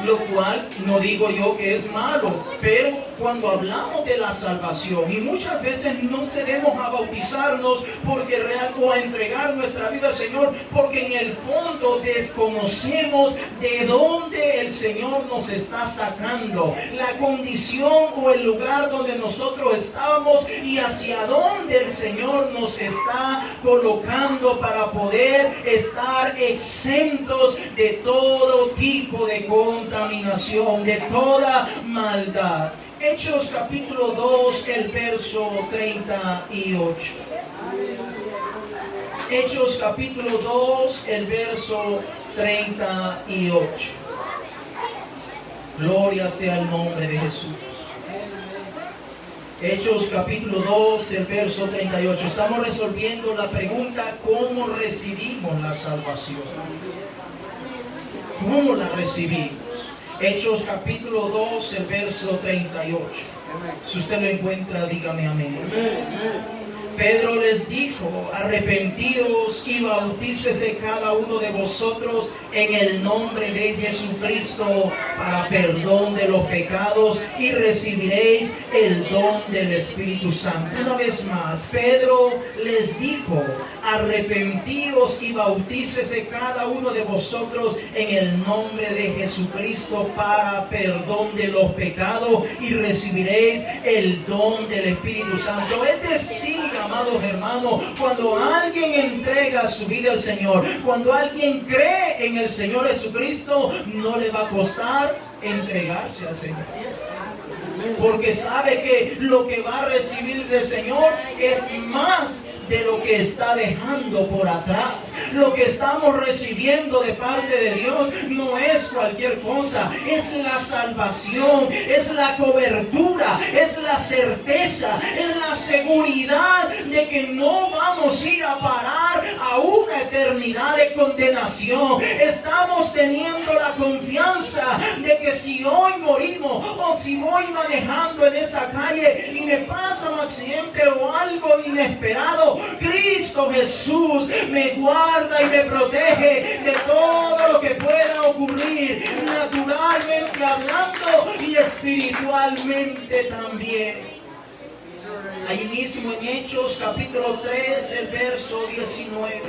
Lo cual no digo yo que es malo, pero cuando hablamos de la salvación, y muchas veces no cedemos a bautizarnos porque o a entregar nuestra vida al Señor, porque en el fondo desconocemos de dónde el Señor nos está sacando, la condición o el lugar donde nosotros estábamos y hacia dónde el Señor nos está colocando para poder estar exentos de todo tipo de contaminación, de toda maldad. Hechos capítulo 2, el verso 38. Hechos capítulo 2, el verso 38. Gloria sea el nombre de Jesús. Hechos capítulo 2, el verso 38. Estamos resolviendo la pregunta: ¿cómo recibimos la salvación? ¿Cómo la recibimos? Hechos capítulo 2, el verso 38. Si usted lo encuentra, dígame amén. Pedro les dijo: arrepentíos y bautícese cada uno de vosotros en el nombre de Jesucristo para perdón de los pecados y recibiréis el don del Espíritu Santo. Una vez más, Pedro les dijo: arrepentíos y bautícese cada uno de vosotros en el nombre de Jesucristo para perdón de los pecados y recibiréis el don del Espíritu Santo. Es decir, amados hermanos, cuando alguien entrega su vida al Señor, cuando alguien cree en el Señor Jesucristo, no le va a costar entregarse al Señor, porque sabe que lo que va a recibir del Señor es más de lo que está dejando por atrás. Lo que estamos recibiendo de parte de Dios no es cualquier cosa, es la salvación, es la cobertura, es la certeza, es la seguridad de que no vamos a ir a parar a una eternidad de condenación. Estamos teniendo la confianza de que si hoy morimos o si voy manejando en esa calle y me pasa un accidente o algo inesperado, Cristo Jesús me guarda y me protege de todo lo que pueda ocurrir, naturalmente hablando y espiritualmente también. Ahí mismo en Hechos capítulo 3, el verso 19.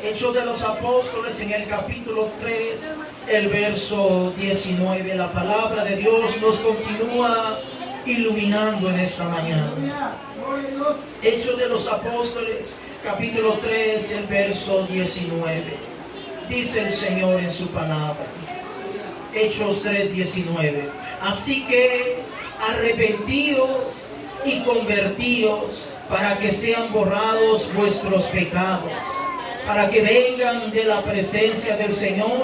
Hechos de los Apóstoles en el capítulo 3, el verso 19. La palabra de Dios nos continúa iluminando en esta mañana. Hechos de los Apóstoles, capítulo 3, el verso 19. Dice el Señor en su palabra. Hechos 3, 19. Así que arrepentíos y convertíos para que sean borrados vuestros pecados, para que vengan de la presencia del Señor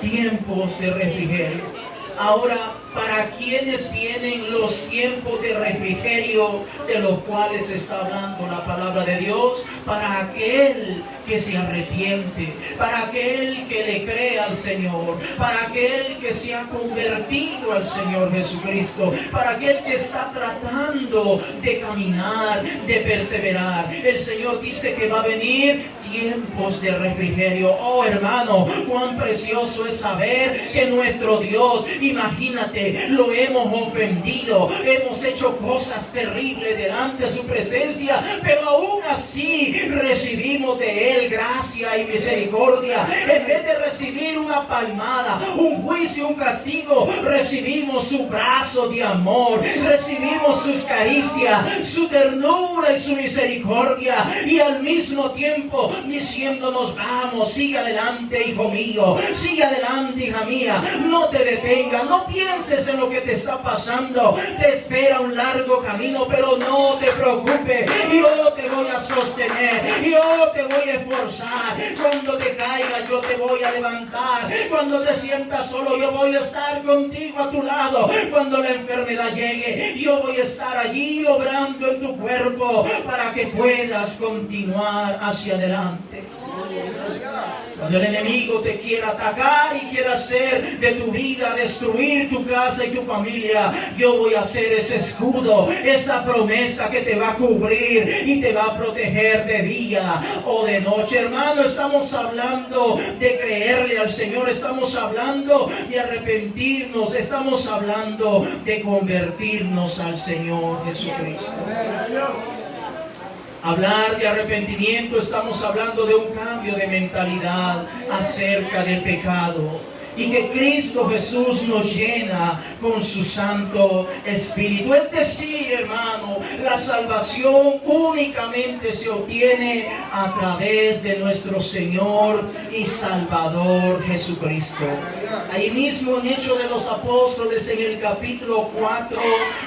tiempos de refrigerio. Ahora, ¿para quiénes vienen los tiempos de refrigerio de los cuales está hablando la palabra de Dios? Para aquel que se arrepiente, para aquel que le cree al Señor, para aquel que se ha convertido al Señor Jesucristo, para aquel que está tratando de caminar, de perseverar. El Señor dice que va a venir tiempos de refrigerio. Oh hermano, cuán precioso es saber que nuestro Dios Imagínate, lo hemos ofendido, hemos hecho cosas terribles delante de su presencia, pero aún así recibimos de Él gracia y misericordia. En vez de recibir una palmada, un juicio, un castigo, recibimos su brazo de amor, recibimos sus caricias, su ternura y su misericordia, y al mismo tiempo diciéndonos: vamos, sigue adelante, hijo mío, sigue adelante, hija mía, no te detengas, no pienses en lo que te está pasando, te espera un largo camino, pero no te preocupes, yo te voy a sostener, yo te voy a esforzar, cuando te caigas yo te voy a levantar, cuando te sientas solo yo voy a estar contigo a tu lado, cuando la enfermedad llegue yo voy a estar allí obrando en tu cuerpo para que puedas continuar hacia adelante. Cuando el enemigo te quiera atacar y quiera hacer de tu vida, destruir tu casa y tu familia, yo voy a hacer ese escudo, esa promesa que te va a cubrir y te va a proteger de día o de noche. Hermano, estamos hablando de creerle al Señor, estamos hablando de arrepentirnos, estamos hablando de convertirnos al Señor Jesucristo. Hablar de arrepentimiento, estamos hablando de un cambio de mentalidad acerca del pecado, y que Cristo Jesús nos llena con su Santo Espíritu. Es decir, hermano, la salvación únicamente se obtiene a través de nuestro Señor y Salvador Jesucristo. Ahí mismo en Hechos de los Apóstoles, en el capítulo 4,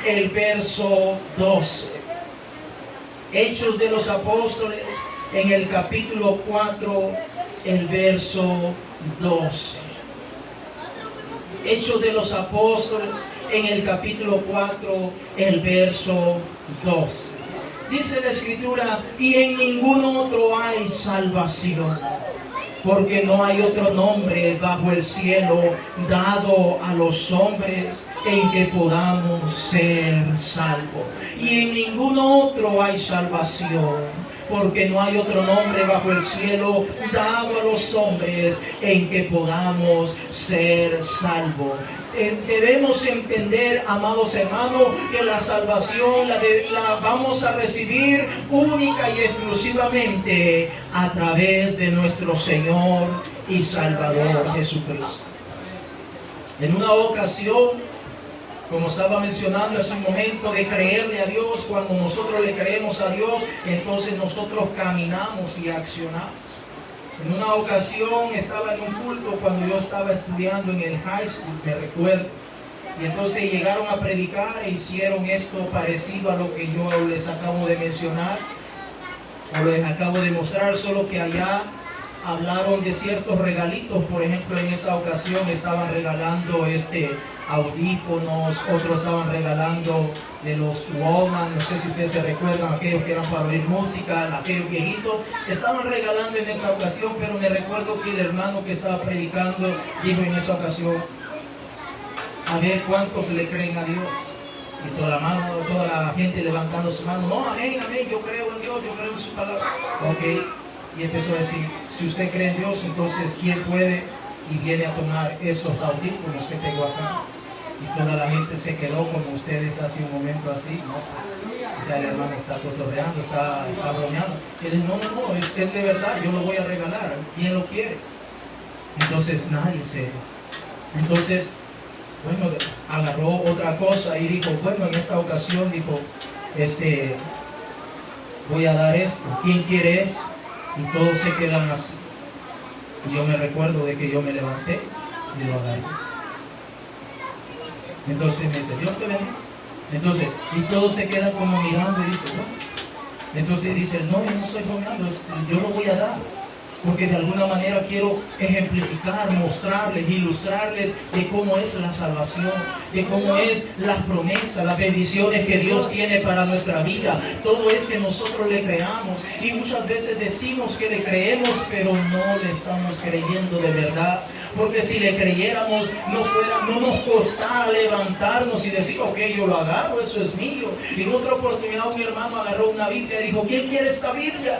el verso 12. Hechos de los Apóstoles, en el capítulo 4, el verso 12. Hechos de los Apóstoles, en el capítulo 4, el verso 12. Dice la Escritura: y en ningún otro hay salvación, porque no hay otro nombre bajo el cielo dado a los hombres en que podamos ser salvos. Y en ningún otro hay salvación, porque no hay otro nombre bajo el cielo dado a los hombres en que podamos ser salvos. Debemos entender, amados hermanos, que la salvación la vamos a recibir única y exclusivamente a través de nuestro Señor y Salvador Jesucristo. En una ocasión, como estaba mencionando hace un momento, de creerle a Dios, cuando nosotros le creemos a Dios, entonces nosotros caminamos y accionamos. En una ocasión estaba en un culto cuando yo estaba estudiando en el high school, me recuerdo, y entonces llegaron a predicar e hicieron esto parecido a lo que yo les acabo de mencionar, o les acabo de mostrar, solo que allá hablaron de ciertos regalitos. Por ejemplo, en esa ocasión estaban regalando audífonos, otros estaban regalando de los Walkman, no sé si ustedes se recuerdan, aquellos que eran para oír música, aquellos viejitos, estaban regalando en esa ocasión. Pero me recuerdo que el hermano que estaba predicando dijo en esa ocasión: a ver cuántos le creen a Dios. Y toda la gente levantando su mano: no, amén, amén, yo creo en Dios, yo creo en su palabra. Ok, y empezó a decir: si usted cree en Dios, entonces ¿quién puede y viene a tomar esos audífonos que tengo acá? Y toda la gente se quedó como ustedes hace un momento así, ¿no? O sea, el hermano está cotorreando, está bromeando. Y él dice: no, es de verdad, yo lo voy a regalar, ¿quién lo quiere? Entonces nadie Entonces, bueno, agarró otra cosa y dijo: bueno, en esta ocasión dijo, voy a dar esto, ¿quién quiere esto? Y todos se quedan así. Y yo me recuerdo de que yo me levanté y lo agarré. Entonces me dice: Dios te bendiga. Entonces, y todos se quedan como mirando y dicen: no. Entonces dice: no, yo no estoy bromeando, yo lo voy a dar, porque de alguna manera quiero ejemplificar, mostrarles, ilustrarles de cómo es la salvación, de cómo es las promesas, las bendiciones que Dios tiene para nuestra vida. Todo es que nosotros le creamos, y muchas veces decimos que le creemos, pero no le estamos creyendo de verdad. Porque si le creyéramos, no nos costara levantarnos y decir: ok, yo lo agarro, eso es mío. Y en otra oportunidad mi hermano agarró una Biblia y dijo: ¿quién quiere esta Biblia?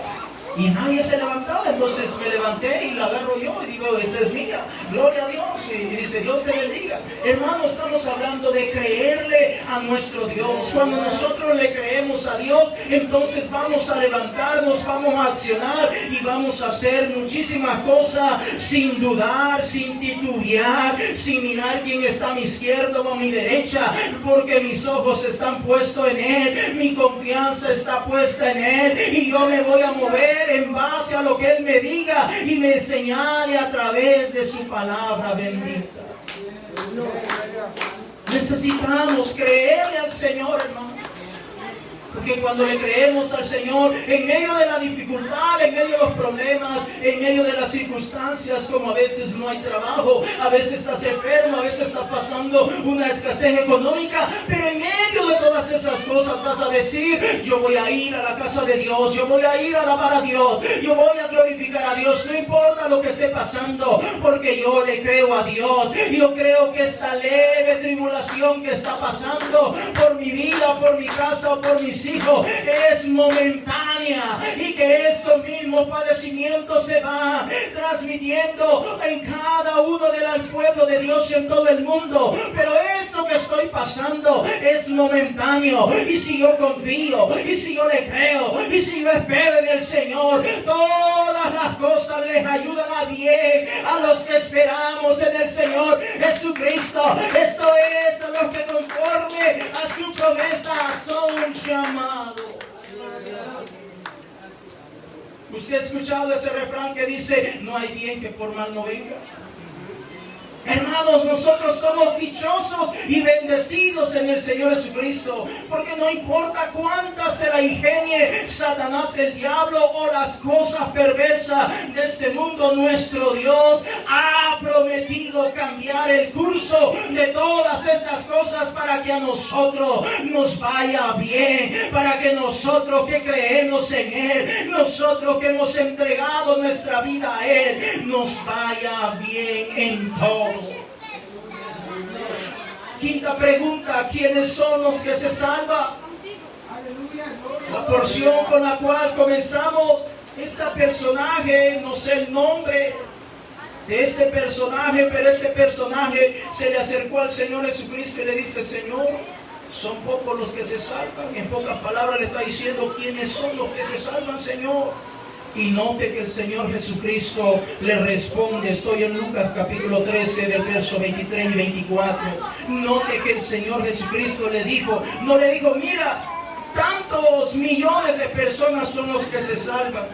Y nadie se levantaba. Entonces me levanté y la agarro yo y digo: esa es mía, gloria a Dios. y dice, Dios te bendiga. Hermano, estamos hablando de creerle a nuestro Dios. Cuando nosotros le creemos a Dios, entonces vamos a levantarnos, vamos a accionar y vamos a hacer muchísimas cosas sin dudar, sin titubear, sin mirar quién está a mi izquierda o a mi derecha, porque mis ojos están puestos en Él, mi confianza está puesta en Él, y yo me voy a mover en base a lo que Él me diga y me señale a través de su palabra bendita. Necesitamos creerle al Señor, hermano. Porque cuando le creemos al Señor, en medio de la dificultad, en medio de los problemas, en medio de las circunstancias, como a veces no hay trabajo, a veces estás enfermo, a veces estás pasando una escasez económica, pero en medio de todas esas cosas vas a decir, yo voy a ir a la casa de Dios, yo voy a ir a alabar a Dios, yo voy a glorificar a Dios, no importa lo que esté pasando, porque yo le creo a Dios. Yo creo que esta leve tribulación que está pasando por mi vida, por mi casa o por mis hijos es momentánea, y que estos mismos padecimientos se van transmitiendo en cada uno del pueblo de Dios y en todo el mundo, pero esto que estoy pasando es momentáneo, y si yo confío, y si yo le creo, y si yo espero en el Señor, todas las cosas les ayudan a bien a los que esperamos en el Señor Jesucristo. Esto es a los que conforme a su promesa son llamados. ¿Usted ha escuchado ese refrán que dice, no hay bien que por mal no venga? Hermanos, nosotros somos dichosos y bendecidos en el Señor Jesucristo, porque no importa cuántas se la ingenie Satanás, el diablo, o las cosas perversas de este mundo, nuestro Dios ha prometido cambiar el curso de todas estas cosas para que a nosotros nos vaya bien, para que nosotros que creemos en Él, nosotros que hemos entregado nuestra vida a Él, nos vaya bien en todo. Quinta pregunta, ¿quiénes son los que se salvan? La porción con la cual comenzamos, este personaje, no sé el nombre de este personaje, pero este personaje se le acercó al Señor Jesucristo y le dice, Señor, son pocos los que se salvan. En pocas palabras le está diciendo, ¿quiénes son los que se salvan, Señor? Y note que el Señor Jesucristo le responde, estoy en Lucas capítulo 13 del verso 23 y 24. Note que el Señor Jesucristo le dijo, no le dijo, mira, tantos millones de personas son los que se salvan,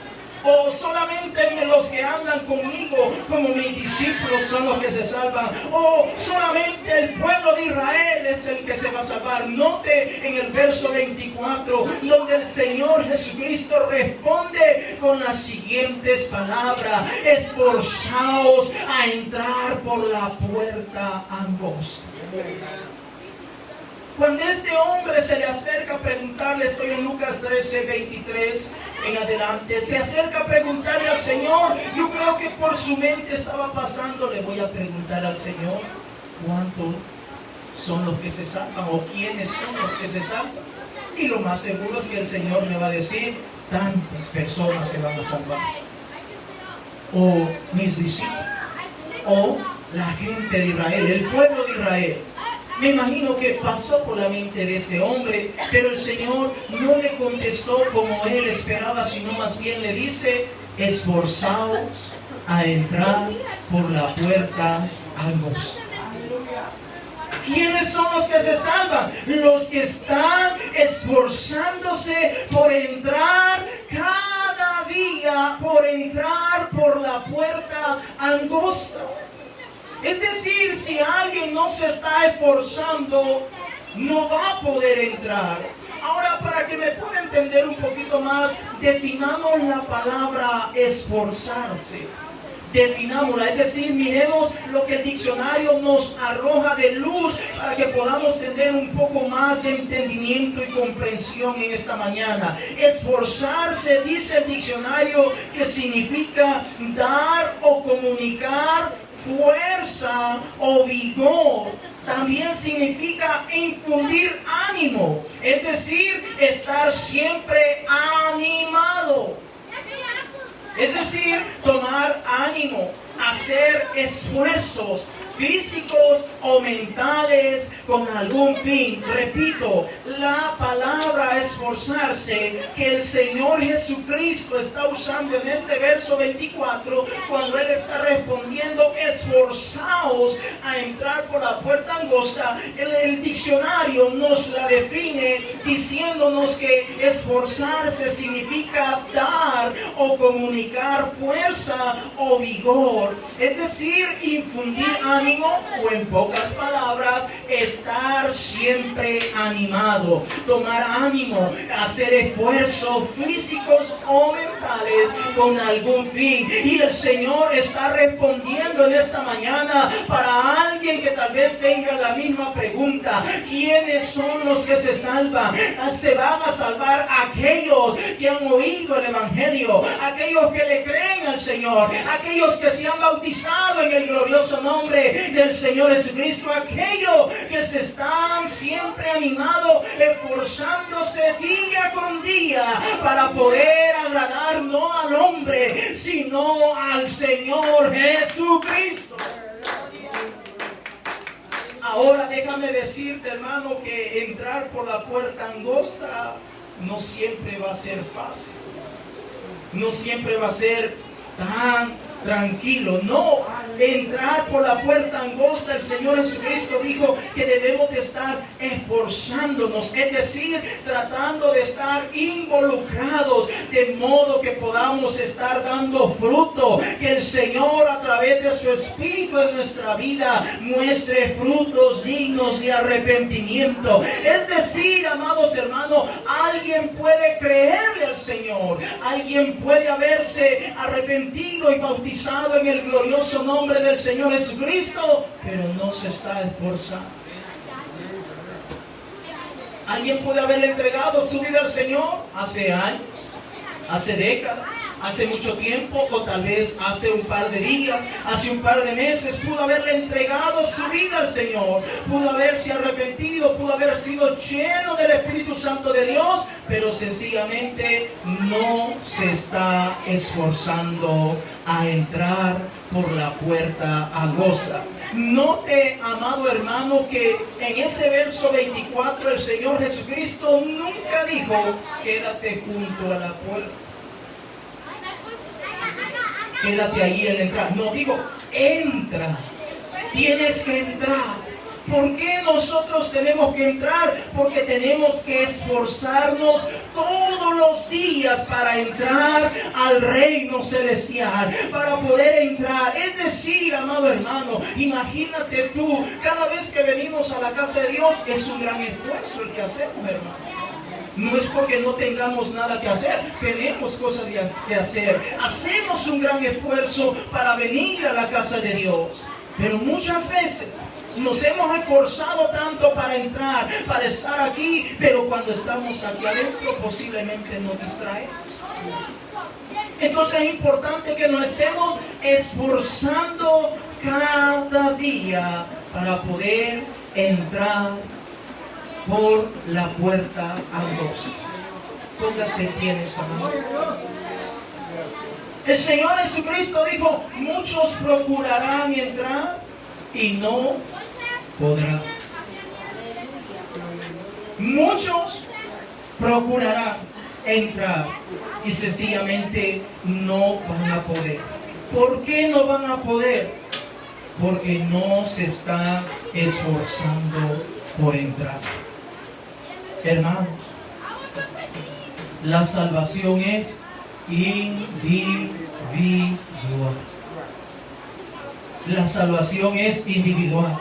o solamente los que andan conmigo como mis discípulos son los que se salvan, o solamente el pueblo de Israel es el que se va a salvar. Note en el verso 24 donde el Señor Jesucristo responde con las siguientes palabras, esforzaos a entrar por la puerta angosta. Cuando este hombre se le acerca a preguntarle, estoy en Lucas 13, 23 en adelante, se acerca a preguntarle al Señor, yo creo que por su mente estaba pasando, le voy a preguntar al Señor, ¿cuántos son los que se salvan? ¿O quiénes son los que se salvan? Y lo más seguro es que el Señor me va a decir, tantas personas se van a salvar. O mis discípulos, o la gente de Israel, el pueblo de Israel. Me imagino que pasó por la mente de ese hombre, pero el Señor no le contestó como él esperaba, sino más bien le dice, esforzaos a entrar por la puerta angosta. ¿Quiénes son los que se salvan? Los que están esforzándose por entrar cada día, por entrar por la puerta angosta. Es decir, si alguien no se está esforzando, no va a poder entrar. Ahora, para que me pueda entender un poquito más, definamos la palabra esforzarse. Definámosla, es decir, miremos lo que el diccionario nos arroja de luz para que podamos tener un poco más de entendimiento y comprensión en esta mañana. Esforzarse, dice el diccionario, que significa dar o comunicar fuerza o vigor. También significa infundir ánimo, es decir, estar siempre animado. Es decir, tomar ánimo, hacer esfuerzos, físicos o mentales con algún fin. Repito, la palabra esforzarse que el Señor Jesucristo está usando en este verso 24, cuando Él está respondiendo, esforzaos a entrar por la puerta angosta. El diccionario nos la define diciéndonos que esforzarse significa dar o comunicar fuerza o vigor, es decir, infundir ánimo, o en pocas palabras, estar siempre animado, tomar ánimo, hacer esfuerzos físicos o mentales con algún fin. Y el Señor está respondiendo en esta mañana para alguien que tal vez tenga la misma pregunta: ¿quiénes son los que se salvan? Se van a salvar aquellos que han oído el Evangelio, aquellos que le creen al Señor, aquellos que se han bautizado en el glorioso nombre del Señor Jesucristo, aquellos que se están siempre animados, esforzándose día con día para poder agradar no al hombre, sino al Señor Jesucristo. Ahora déjame decirte, hermano, que entrar por la puerta angosta no siempre va a ser fácil. No siempre va a ser tan tranquilo. No, entrar por la puerta angosta, el Señor Jesucristo dijo que debemos de estar esforzándonos, es decir, tratando de estar involucrados, de modo que podamos estar dando fruto, que el Señor a través de su Espíritu en nuestra vida muestre frutos dignos de arrepentimiento. Es decir, amados hermanos, alguien puede creerle al Señor, alguien puede haberse arrepentido y bautizado en el glorioso nombre del Señor Jesucristo, pero no se está esforzando. Alguien puede haberle entregado su vida al Señor hace años, hace décadas, hace mucho tiempo, o tal vez hace un par de días, hace un par de meses. Pudo haberle entregado su vida al Señor, pudo haberse arrepentido, pudo haber sido lleno del Espíritu Santo de Dios, pero sencillamente no se está esforzando a entrar por la puerta angosta. Note, amado hermano, que en ese verso 24 el Señor Jesucristo nunca dijo: quédate junto a la puerta, quédate allí en la entrada. No, digo, entra, tienes que entrar. ¿Por qué nosotros tenemos que entrar? Porque tenemos que esforzarnos todos los días para entrar al reino celestial, para poder entrar. Es decir, amado hermano, imagínate tú, cada vez que venimos a la casa de Dios es un gran esfuerzo el que hacemos, hermano. No es porque no tengamos nada que hacer, tenemos cosas que hacer. Hacemos un gran esfuerzo para venir a la casa de Dios, pero muchas veces nos hemos esforzado tanto para entrar, para estar aquí, pero cuando estamos aquí adentro posiblemente nos distraemos. Entonces es importante que nos estemos esforzando cada día para poder entrar por la puerta angosta. Póngase pie esta mañana. El Señor Jesucristo dijo: muchos procurarán entrar y no podrán. Muchos procurarán entrar y sencillamente no van a poder. ¿Por qué no van a poder? Porque no se está esforzando por entrar. Hermanos, la salvación es individual. La salvación es individual.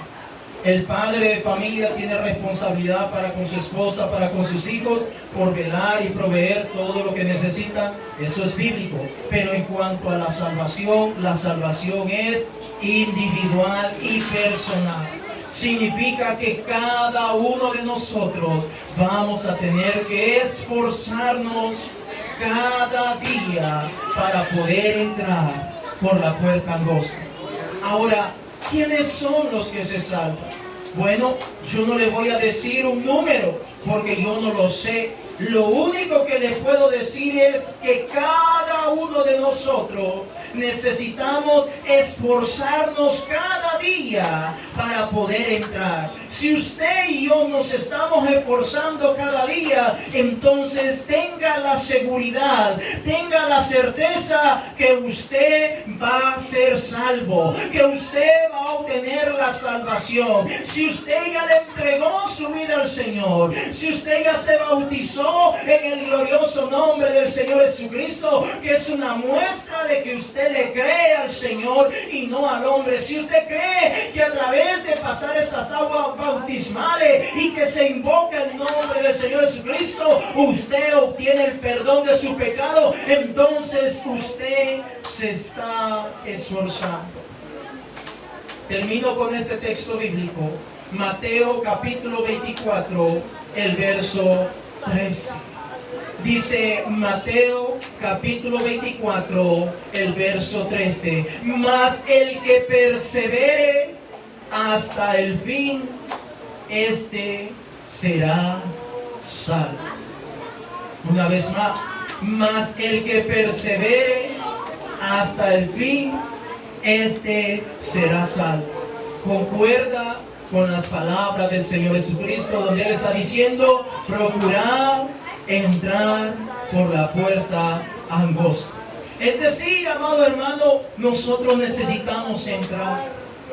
El padre de familia tiene responsabilidad para con su esposa, para con sus hijos, por velar y proveer todo lo que necesita. Eso es bíblico. Pero en cuanto a la salvación es individual y personal. Significa que cada uno de nosotros vamos a tener que esforzarnos cada día para poder entrar por la puerta angosta. Ahora, ¿quiénes son los que se salvan? Bueno, yo no le voy a decir un número porque yo no lo sé. Lo único que les puedo decir es que cada uno de nosotros necesitamos esforzarnos cada día para poder entrar. Si usted y yo nos estamos esforzando cada día, entonces tenga la seguridad, tenga la certeza que usted va a ser salvo, que usted va a obtener la salvación. Si usted ya le entregó su vida al Señor, si usted ya se bautizó en el glorioso nombre del Señor Jesucristo, que es una muestra de que usted le cree al Señor y no al hombre. Si usted cree que a través de pasar esas aguas bautismales y que se invoca el nombre del Señor Jesucristo, usted obtiene el perdón de su pecado, entonces usted se está esforzando. Termino con este texto bíblico, Mateo capítulo 24, el verso 13. Dice Mateo capítulo 24, el verso 13. Mas el que persevere hasta el fin, este será salvo. Una vez más, mas el que persevere hasta el fin, este será salvo. Concuerda con las palabras del Señor Jesucristo, donde Él está diciendo: procurad entrar por la puerta angosta. Es decir, amado hermano, nosotros necesitamos entrar,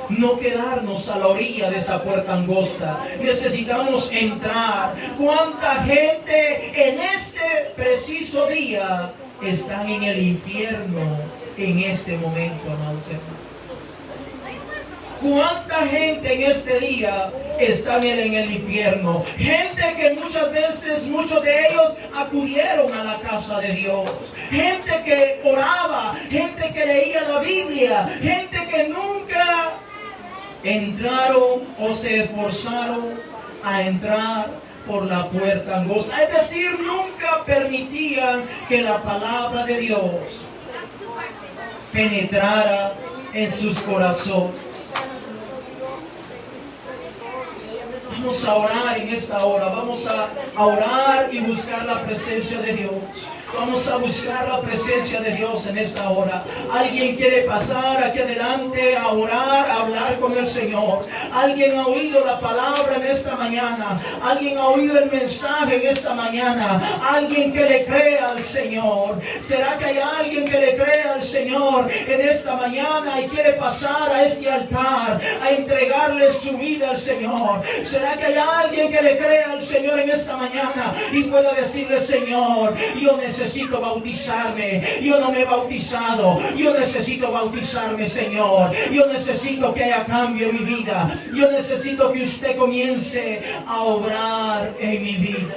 no quedarnos a la orilla de esa puerta angosta. Necesitamos entrar. ¿Cuánta gente en este preciso día están en el infierno en este momento, amados hermanos? ¿Cuánta gente en este día están en el infierno? Gente que muchas veces, muchos de ellos acudieron a la casa de Dios. Gente que oraba, gente que leía la Biblia, gente que nunca entraron o se esforzaron a entrar por la puerta angosta. Es decir, nunca permitían que la palabra de Dios penetrara en sus corazones. Vamos a orar en esta hora, vamos a orar y buscar la presencia de Dios. Vamos a buscar la presencia de Dios en esta hora. Alguien quiere pasar aquí adelante a orar, a hablar con el Señor. Alguien ha oído la palabra en esta mañana. Alguien ha oído el mensaje en esta mañana. Alguien que le crea al Señor. ¿Será que hay alguien que le crea al Señor en esta mañana y quiere pasar a este altar a entregarle su vida al Señor? ¿Será que hay alguien que le crea al Señor en esta mañana y pueda decirle: Señor, yo necesito bautizarme, yo no me he bautizado, yo necesito bautizarme, Señor, yo necesito que haya cambio en mi vida, yo necesito que usted comience a obrar en mi vida?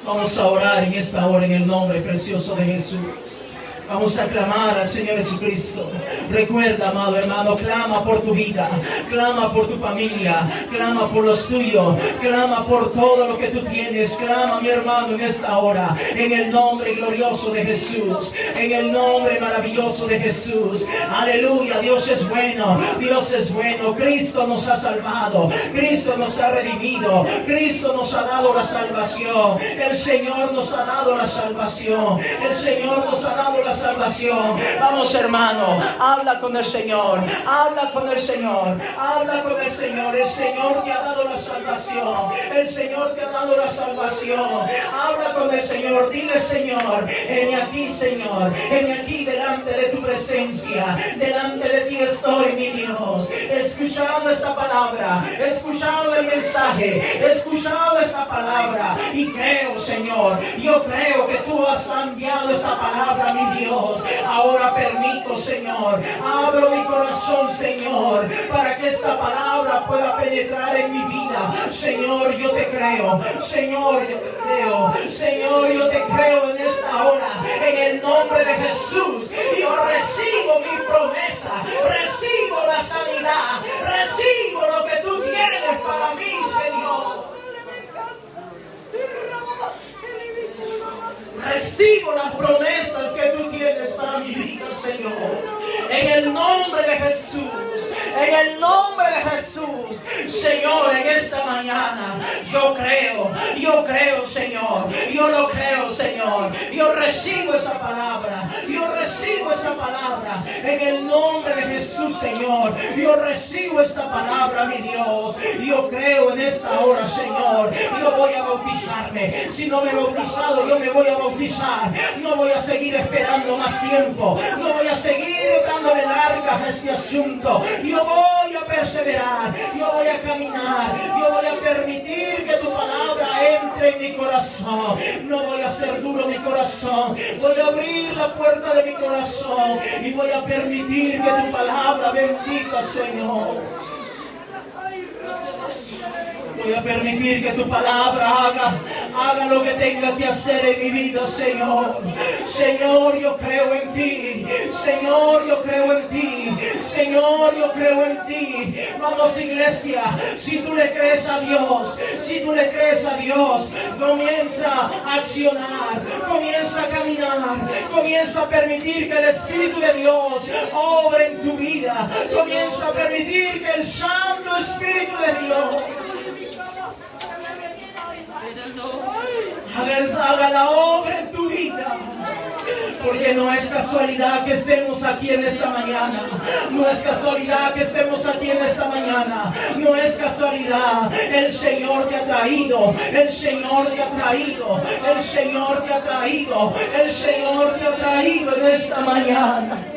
Vamos a orar en esta hora en el nombre precioso de Jesús. Vamos a clamar al Señor Jesucristo. Recuerda, amado hermano, clama por tu vida, clama por tu familia, clama por los tuyos, clama por todo lo que tú tienes. Clama, mi hermano, en esta hora, en el nombre glorioso de Jesús, en el nombre maravilloso de Jesús. Aleluya, Dios es bueno, Dios es bueno. Cristo nos ha salvado, Cristo nos ha redimido, Cristo nos ha dado la salvación. El Señor nos ha dado la salvación, el Señor nos ha dado la salvación. Vamos, hermano, habla con el Señor, habla con el Señor, habla con el Señor. El Señor te ha dado la salvación, el Señor te ha dado la salvación. Habla con el Señor, dile: Señor, heme aquí, Señor, heme aquí delante de tu presencia, delante de ti estoy, mi Dios. He escuchado esta palabra, he escuchado el mensaje, he escuchado esta palabra y creo, Señor, yo creo que tú has enviado esta palabra, mi Dios. Ahora permito, Señor, abro mi corazón, Señor, para que esta palabra pueda penetrar en mi vida. Señor, yo te creo, Señor, yo te creo, Señor, yo te creo en esta hora, en el nombre de Jesús. Yo recibo mi promesa, recibo la sanidad, recibo lo que tú tienes para mí, Señor. Recibo las promesas que tú tienes para mi vida, Señor. En el nombre de Jesús, en el nombre de Jesús, Señor, en esta mañana. mañana. Yo creo, Señor. Yo lo creo, Señor. Yo recibo esa palabra. Yo recibo esa palabra. En el nombre de Jesús, Señor. Yo recibo esta palabra, mi Dios. Yo creo en esta hora, Señor. Yo voy a bautizarme. Si no me he bautizado, yo me voy a bautizar. No voy a seguir esperando más tiempo. No voy a seguir dándole largas a este asunto. Yo voy a perseverar. Yo voy a caminar. Yo voy a permitir que tu palabra entre en mi corazón. No voy a hacer duro mi corazón. Voy a abrir la puerta de mi corazón y voy a permitir que tu palabra bendiga, Señor. Voy a permitir que tu palabra haga lo que tenga que hacer en mi vida, Señor. Señor, yo creo en ti. Señor, yo creo en ti. Señor, yo creo en ti. Vamos, iglesia, si tú le crees a Dios, comienza a accionar, comienza a caminar, comienza a permitir que el Espíritu de Dios obre en tu vida. Comienza a permitir que el Santo Espíritu de Dios haga la obra en tu vida. Porque no es casualidad que estemos aquí en esta mañana. No es casualidad que estemos aquí en esta mañana. No es casualidad. El Señor te ha traído. El Señor te ha traído. El Señor te ha traído. El Señor te ha traído en esta mañana.